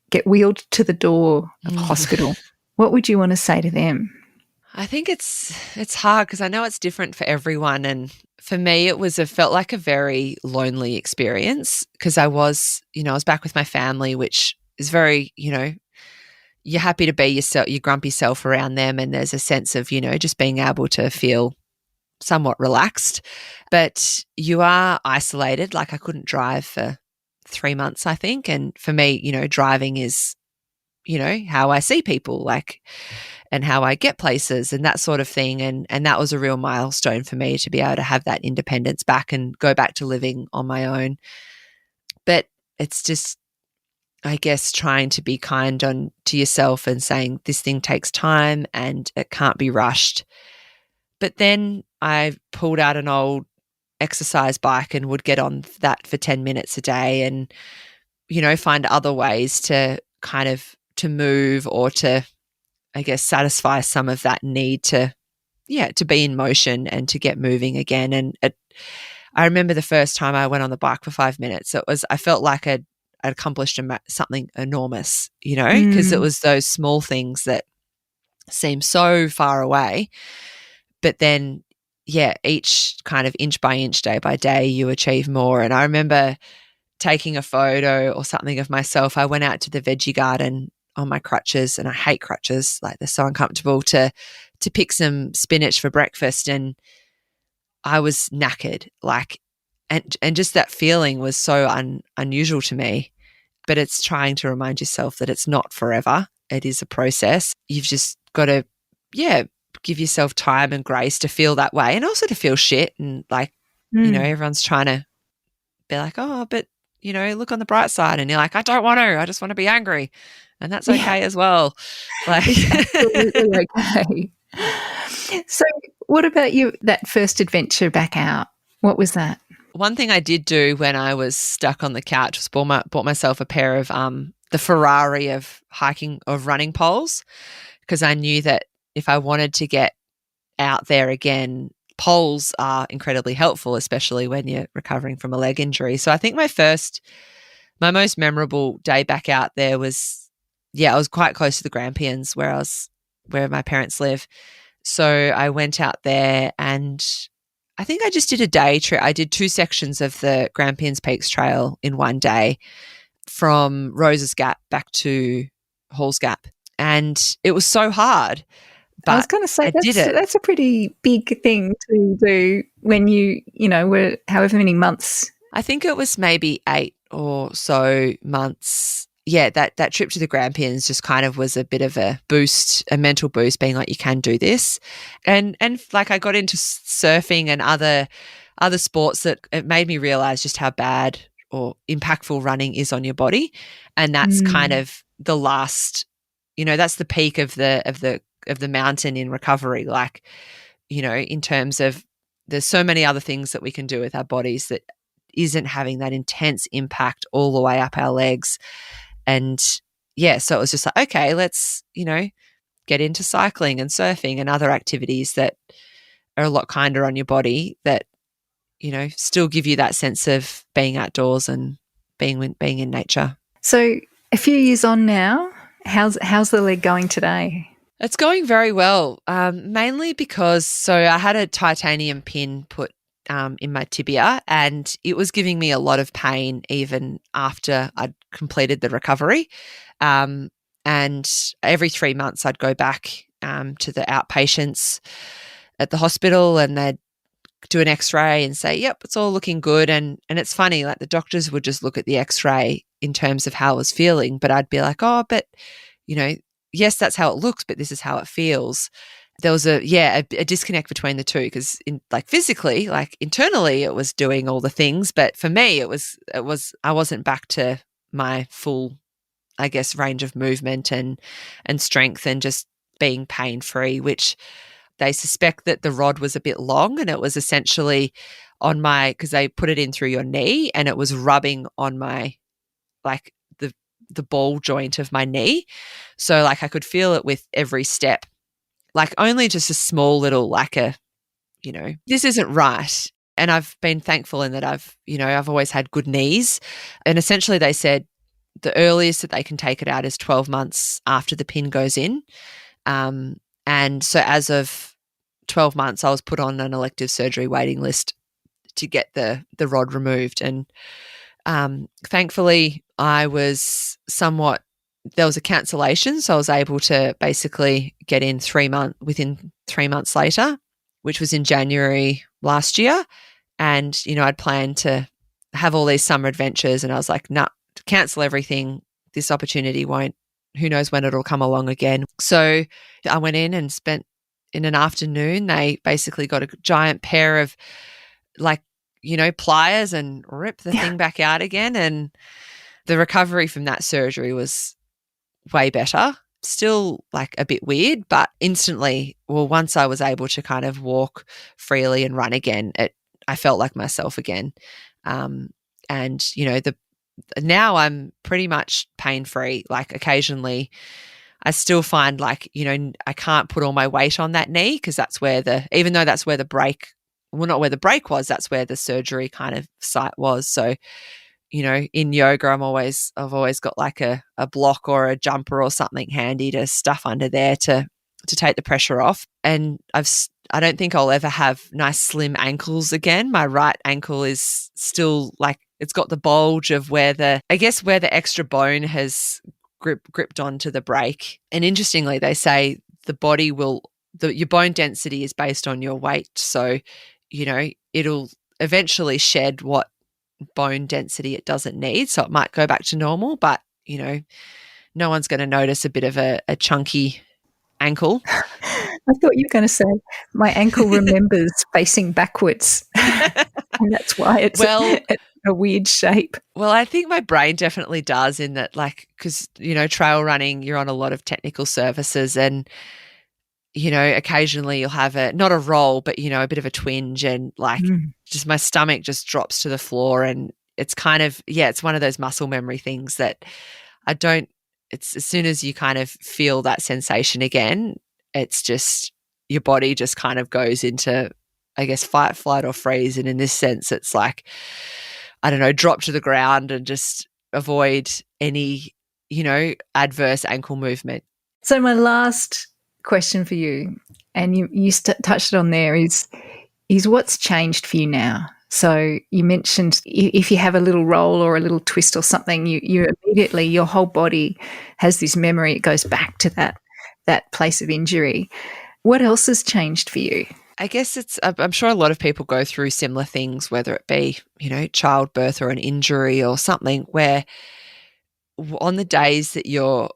get wheeled to the door of a hospital, what would you want to say to them? I think it's hard because I know it's different for everyone. And for me, it felt like a very lonely experience, because I was back with my family, which is very, you're happy to be yourself, your grumpy self around them. And there's a sense of, just being able to feel somewhat relaxed, but you are isolated. Like, I couldn't drive for 3 months, I think. And for me, driving is, how I see people, like, and how I get places and that sort of thing. And that was a real milestone for me, to be able to have that independence back and go back to living on my own. But it's just, I guess, trying to be kind to yourself and saying this thing takes time and it can't be rushed. But then I pulled out an old exercise bike and would get on that for 10 minutes a day and, find other ways to kind of to move or to, I guess, satisfy some of that need to be in motion and to get moving again. And I remember the first time I went on the bike for 5 minutes, I felt like I'd accomplished something enormous, because it was those small things that seem so far away. But then, each kind of inch by inch, day by day, you achieve more. And I remember taking a photo or something of myself. I went out to the veggie garden on my crutches, and I hate crutches, like they're so uncomfortable, to pick some spinach for breakfast. And I was knackered, like, and just that feeling was so unusual to me. But it's trying to remind yourself that it's not forever. It is a process. You've just got to, give yourself time and grace to feel that way, and also to feel shit. And like, everyone's trying to be like, oh, but, look on the bright side. And you're like, I don't want to. I just want to be angry. And that's okay as well. Like, absolutely okay. So what about you, that first adventure back out? What was that? One thing I did do when I was stuck on the couch was bought myself a pair of the Ferrari of running poles, because I knew that if I wanted to get out there again, poles are incredibly helpful, especially when you're recovering from a leg injury. So I think my most memorable day back out there was, I was quite close to the Grampians where my parents live. So I went out there, and I think I just did a day trip. I did 2 sections of the Grampians Peaks Trail in one day, from Roses Gap back to Halls Gap. And it was so hard. But I was going to say, that's a pretty big thing to do when you were however many months. I think it was maybe 8 or so months. Yeah, that trip to the Grampians just kind of was a bit of a boost, a mental boost, being like, you can do this. And like, I got into surfing and other sports that it made me realize just how bad or impactful running is on your body. And that's kind of the last, that's the peak of the mountain in recovery. Like, in terms of, there's so many other things that we can do with our bodies that isn't having that intense impact all the way up our legs. And so it was just like, okay, let's, get into cycling and surfing and other activities that are a lot kinder on your body, that, still give you that sense of being outdoors and being in nature. So a few years on now, How's the leg going today? It's going very well, mainly because I had a titanium pin put in my tibia, and it was giving me a lot of pain even after I'd completed the recovery. And every 3 months I'd go back to the outpatients at the hospital, and they'd do an x-ray and say, yep, it's all looking good. And it's funny, like the doctors would just look at the x-ray in terms of how I was feeling, but I'd be like, oh, but, yes, that's how it looks, but this is how it feels. There was a disconnect between the two, because physically, internally it was doing all the things, but for me it was I wasn't back to my full, I guess, range of movement and strength, and just being pain free, which they suspect that the rod was a bit long, and it was essentially on my, because they put it in through your knee, and it was rubbing on my, the ball joint of my knee. So I could feel it with every step, only just a small little, this isn't right. And I've been thankful in that I've always had good knees. And essentially they said the earliest that they can take it out is 12 months after the pin goes in. And so as of 12 months, I was put on an elective surgery waiting list to get the rod removed. And thankfully, there was a cancellation, so I was able to basically get in within 3 months later, which was in January last year. And, I'd planned to have all these summer adventures, and I was like, nah, cancel everything. This opportunity won't, who knows when it'll come along again. So I went in and spent in an afternoon. They basically got a giant pair of pliers and ripped the thing back out again. And the recovery from that surgery was way better. Still a bit weird, but instantly, once I was able to kind of walk freely and run again, I felt like myself again. And now I'm pretty much pain-free. Occasionally I still find I can't put all my weight on that knee, because even though that's where the break, not where the break was, that's where the surgery kind of site was. So, in yoga, I've always got a block or a jumper or something handy to stuff under there to take the pressure off. And I don't think I'll ever have nice slim ankles again. My right ankle is still it's got the bulge of where the extra bone has gripped onto the break. And interestingly, they say your bone density is based on your weight. So, it'll eventually shed what bone density it doesn't need. So it might go back to normal, but, no one's going to notice a bit of a chunky ankle. I thought you were going to say my ankle remembers facing backwards, and that's why it's a weird shape. Well, I think my brain definitely does, in that because, trail running, you're on a lot of technical surfaces, and, occasionally you'll have not a roll, but, a bit of a twinge, and just my stomach just drops to the floor, and it's kind of, it's one of those muscle memory things that it's as soon as you kind of feel that sensation again, it's just your body just kind of goes into, I guess, fight, flight, or freeze. And in this sense, it's drop to the ground and just avoid any, adverse ankle movement. So my last question for you, and you touched on there, is what's changed for you now? So you mentioned if you have a little roll or a little twist or something, you immediately, your whole body has this memory. It goes back to that place of injury. What else has changed for you? I guess I'm sure a lot of people go through similar things, whether it be, childbirth or an injury or something, where on the days that you're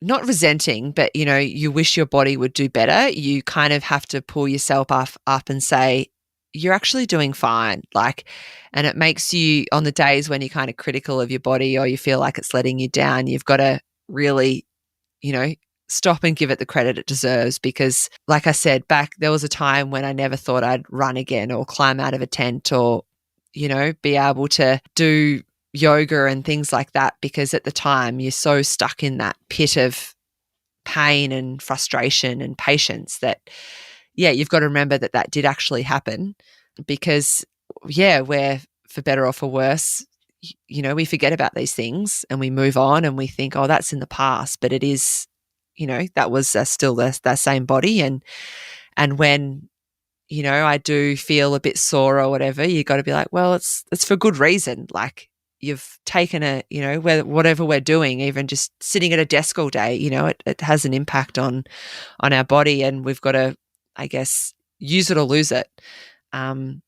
not resenting, but, you wish your body would do better, you kind of have to pull yourself up and say, you're actually doing fine. And it makes you, on the days when you're kind of critical of your body or you feel like it's letting you down, you've got to really, stop and give it the credit it deserves. Because like I said, there was a time when I never thought I'd run again or climb out of a tent or, be able to do yoga and things like that, because at the time you're so stuck in that pit of pain and frustration and patience that, you've got to remember that did actually happen, because, we're, for better or for worse, we forget about these things and we move on and we think, oh, that's in the past, but it is, that was still that same body. And when, I do feel a bit sore or whatever, you got to be like, well, it's for good reason. Like, you've taken whatever we're doing, even just sitting at a desk all day, it has an impact on our body, and we've got to, I guess, use it or lose it. And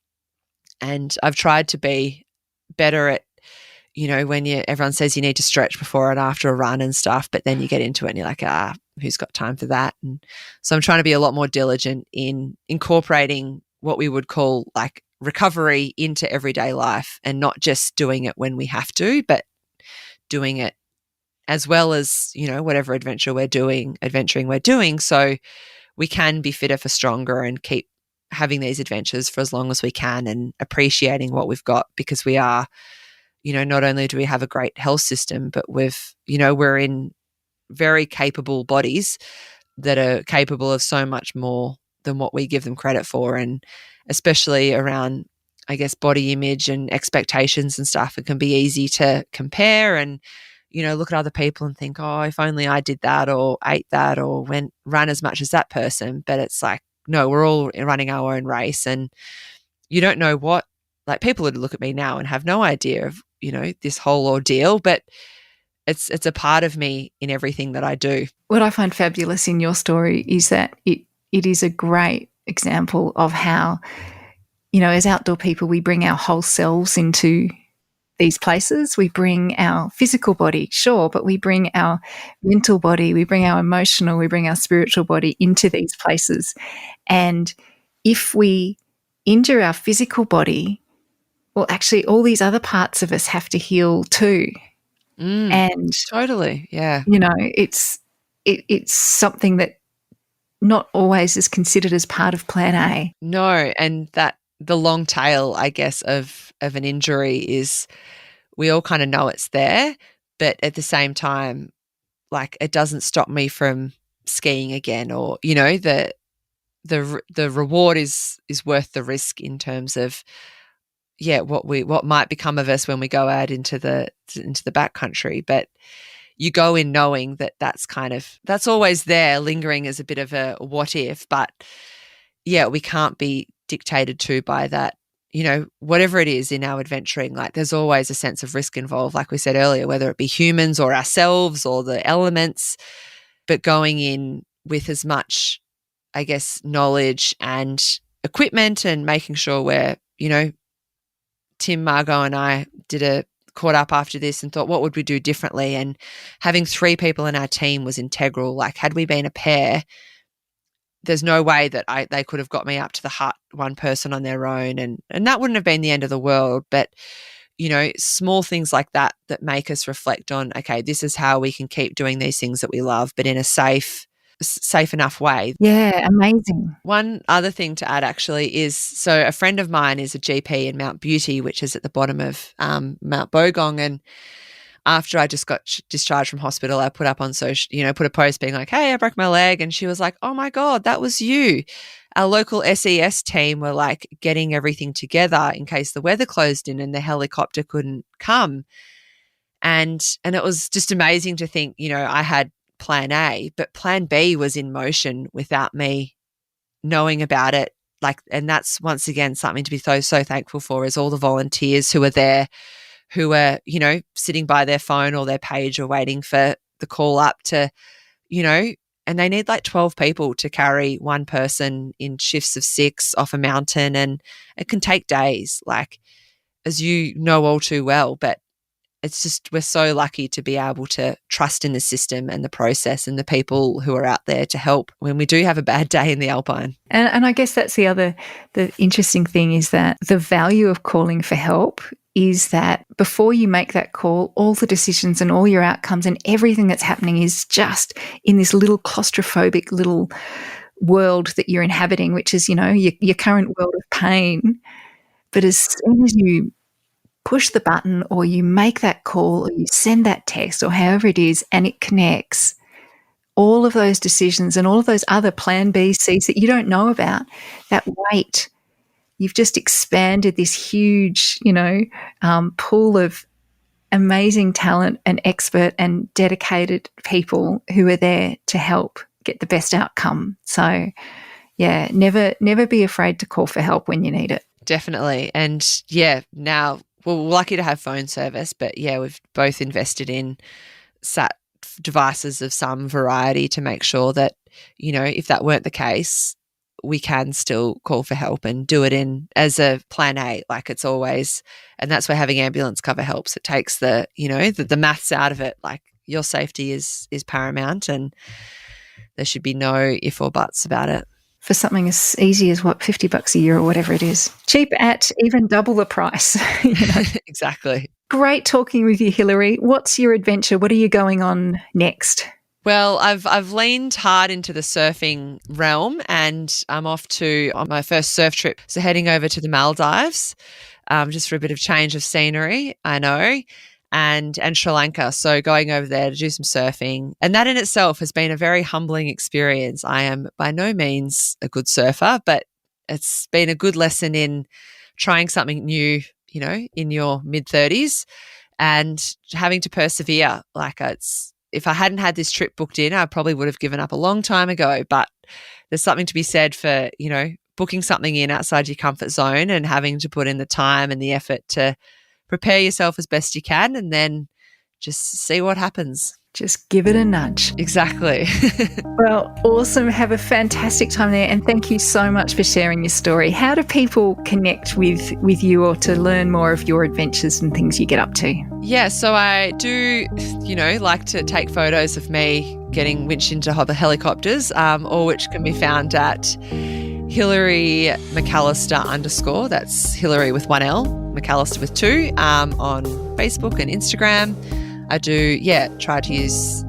I've tried to be better at, when everyone says you need to stretch before and after a run and stuff, but then you get into it and you're like, who's got time for that? And so I'm trying to be a lot more diligent in incorporating what we would call like recovery into everyday life, and not just doing it when we have to, but doing it as well as, whatever adventuring we're doing, so we can be fitter for stronger and keep having these adventures for as long as we can, and appreciating what we've got, because we are, not only do we have a great health system, but we're in very capable bodies that are capable of so much more than what we give them credit for. And especially around, I guess, body image and expectations and stuff, it can be easy to compare and, look at other people and think, oh, if only I did that or ate that or run as much as that person. But it's like, no, we're all running our own race, and you don't know what, like, people would look at me now and have no idea of, this whole ordeal, but it's a part of me in everything that I do. What I find fabulous in your story is that it is a great example of how, as outdoor people, we bring our whole selves into these places. We bring our physical body, sure, but we bring our mental body, we bring our emotional, we bring our spiritual body into these places. And if we injure our physical body, well, actually all these other parts of us have to heal too. And totally, yeah. It's something that not always is considered as part of plan A. No, and that the long tail, I guess, of an injury is, we all kind of know it's there, but at the same time, like, it doesn't stop me from skiing again, or the reward is worth the risk in terms of what might become of us when we go out into the backcountry. But you go in knowing that that's always there, lingering as a bit of a what if. But we can't be dictated to by that. Whatever it is in our adventuring, like, there's always a sense of risk involved, like we said earlier, whether it be humans or ourselves or the elements, but going in with as much, I guess, knowledge and equipment, and making sure we're, Tim, Margot and I caught up after this and thought, what would we do differently? And having 3 people in our team was integral. Like, had we been a pair, there's no way that they could have got me up to the hut, one person on their own, and that wouldn't have been the end of the world. But small things like that make us reflect on, okay, this is how we can keep doing these things that we love, but in a safe enough way. Yeah, amazing. One other thing to add actually is, so a friend of mine is a GP in Mount Beauty, which is at the bottom of Mount Bogong, and after I just got discharged from hospital, I put up on social, put a post being like, hey, I broke my leg. And she was like, oh my God, that was you. Our local SES team were like getting everything together in case the weather closed in and the helicopter couldn't come. And it was just amazing to think, I had plan A, but plan B was in motion without me knowing about it. Like, and that's once again something to be so thankful for, is all the volunteers who are there, who are, sitting by their phone or their page or waiting for the call up to, and they need like 12 people to carry one person in shifts of 6 off a mountain, and it can take days, like, as you know all too well. But it's just, we're so lucky to be able to trust in the system and the process and the people who are out there to help when we do have a bad day in the Alpine. And I guess that's the interesting thing, is that the value of calling for help is that before you make that call, all the decisions and all your outcomes and everything that's happening is just in this little claustrophobic little world that you're inhabiting, which is, your current world of pain. But as soon as you push the button, or you make that call, or you send that text, or however it is, and it connects, all of those decisions and all of those other plan B, C's that you don't know about, that weight, you've just expanded this huge, pool of amazing talent and expert and dedicated people who are there to help get the best outcome. So, yeah, never be afraid to call for help when you need it. Definitely. And yeah, now we're lucky to have phone service, but yeah, we've both invested in sat devices of some variety to make sure that, you know, if that weren't the case, we can still call for help and do it in as a plan A, like it's always. And that's where having ambulance cover helps. It takes the, you know, the maths out of it. Like your safety is paramount, and there should be no if or buts about it. For something as easy as what, $50 a year or whatever it is. Cheap at even double the price. You know? Exactly. Great talking with you, Hilary. What's your adventure? What are you going on next? Well, I've leaned hard into the surfing realm, and I'm off on my first surf trip. So heading over to the Maldives, just for a bit of change of scenery, I know, and Sri Lanka. So going over there to do some surfing. And that in itself has been a very humbling experience. I am by no means a good surfer, but it's been a good lesson in trying something new, you know, in your mid-30s and having to persevere. Like if I hadn't had this trip booked in, I probably would have given up a long time ago. But there's something to be said for, you know, booking something in outside your comfort zone and having to put in the time and the effort to prepare yourself as best you can, and then just see what happens. Just give it a nudge. Exactly. Well, awesome. Have a fantastic time there. And thank you so much for sharing your story. How do people connect with you or to learn more of your adventures and things you get up to? Yeah, so I do, you know, like to take photos of me getting winched into helicopters, all which can be found at Hilary McAllister _ that's Hilary with 1 L, McAllister with 2, on Facebook and Instagram. I do,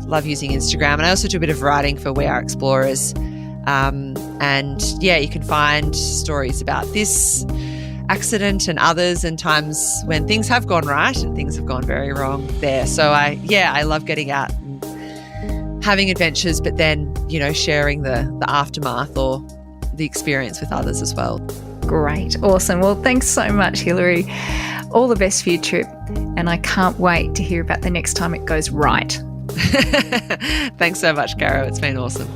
love using Instagram. And I also do a bit of writing for We Are Explorers. And yeah, you can find stories about this accident and others and times when things have gone right and things have gone very wrong there. So I love getting out and having adventures, but then, you know, sharing the aftermath or the experience with others as well. Great. Awesome. Well, thanks so much, Hilary. All the best for your trip. And I can't wait to hear about the next time it goes right. Thanks so much, Caro. It's been awesome.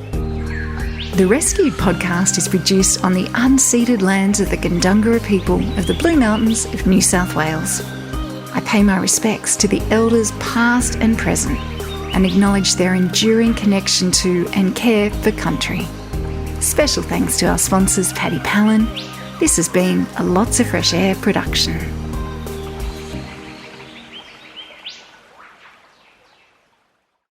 The Rescued podcast is produced on the unceded lands of the Gundungurra people of the Blue Mountains of New South Wales. I pay my respects to the elders past and present and acknowledge their enduring connection to and care for country. Special thanks to our sponsors, Paddy Palin. This has been a Lots of Fresh Air production.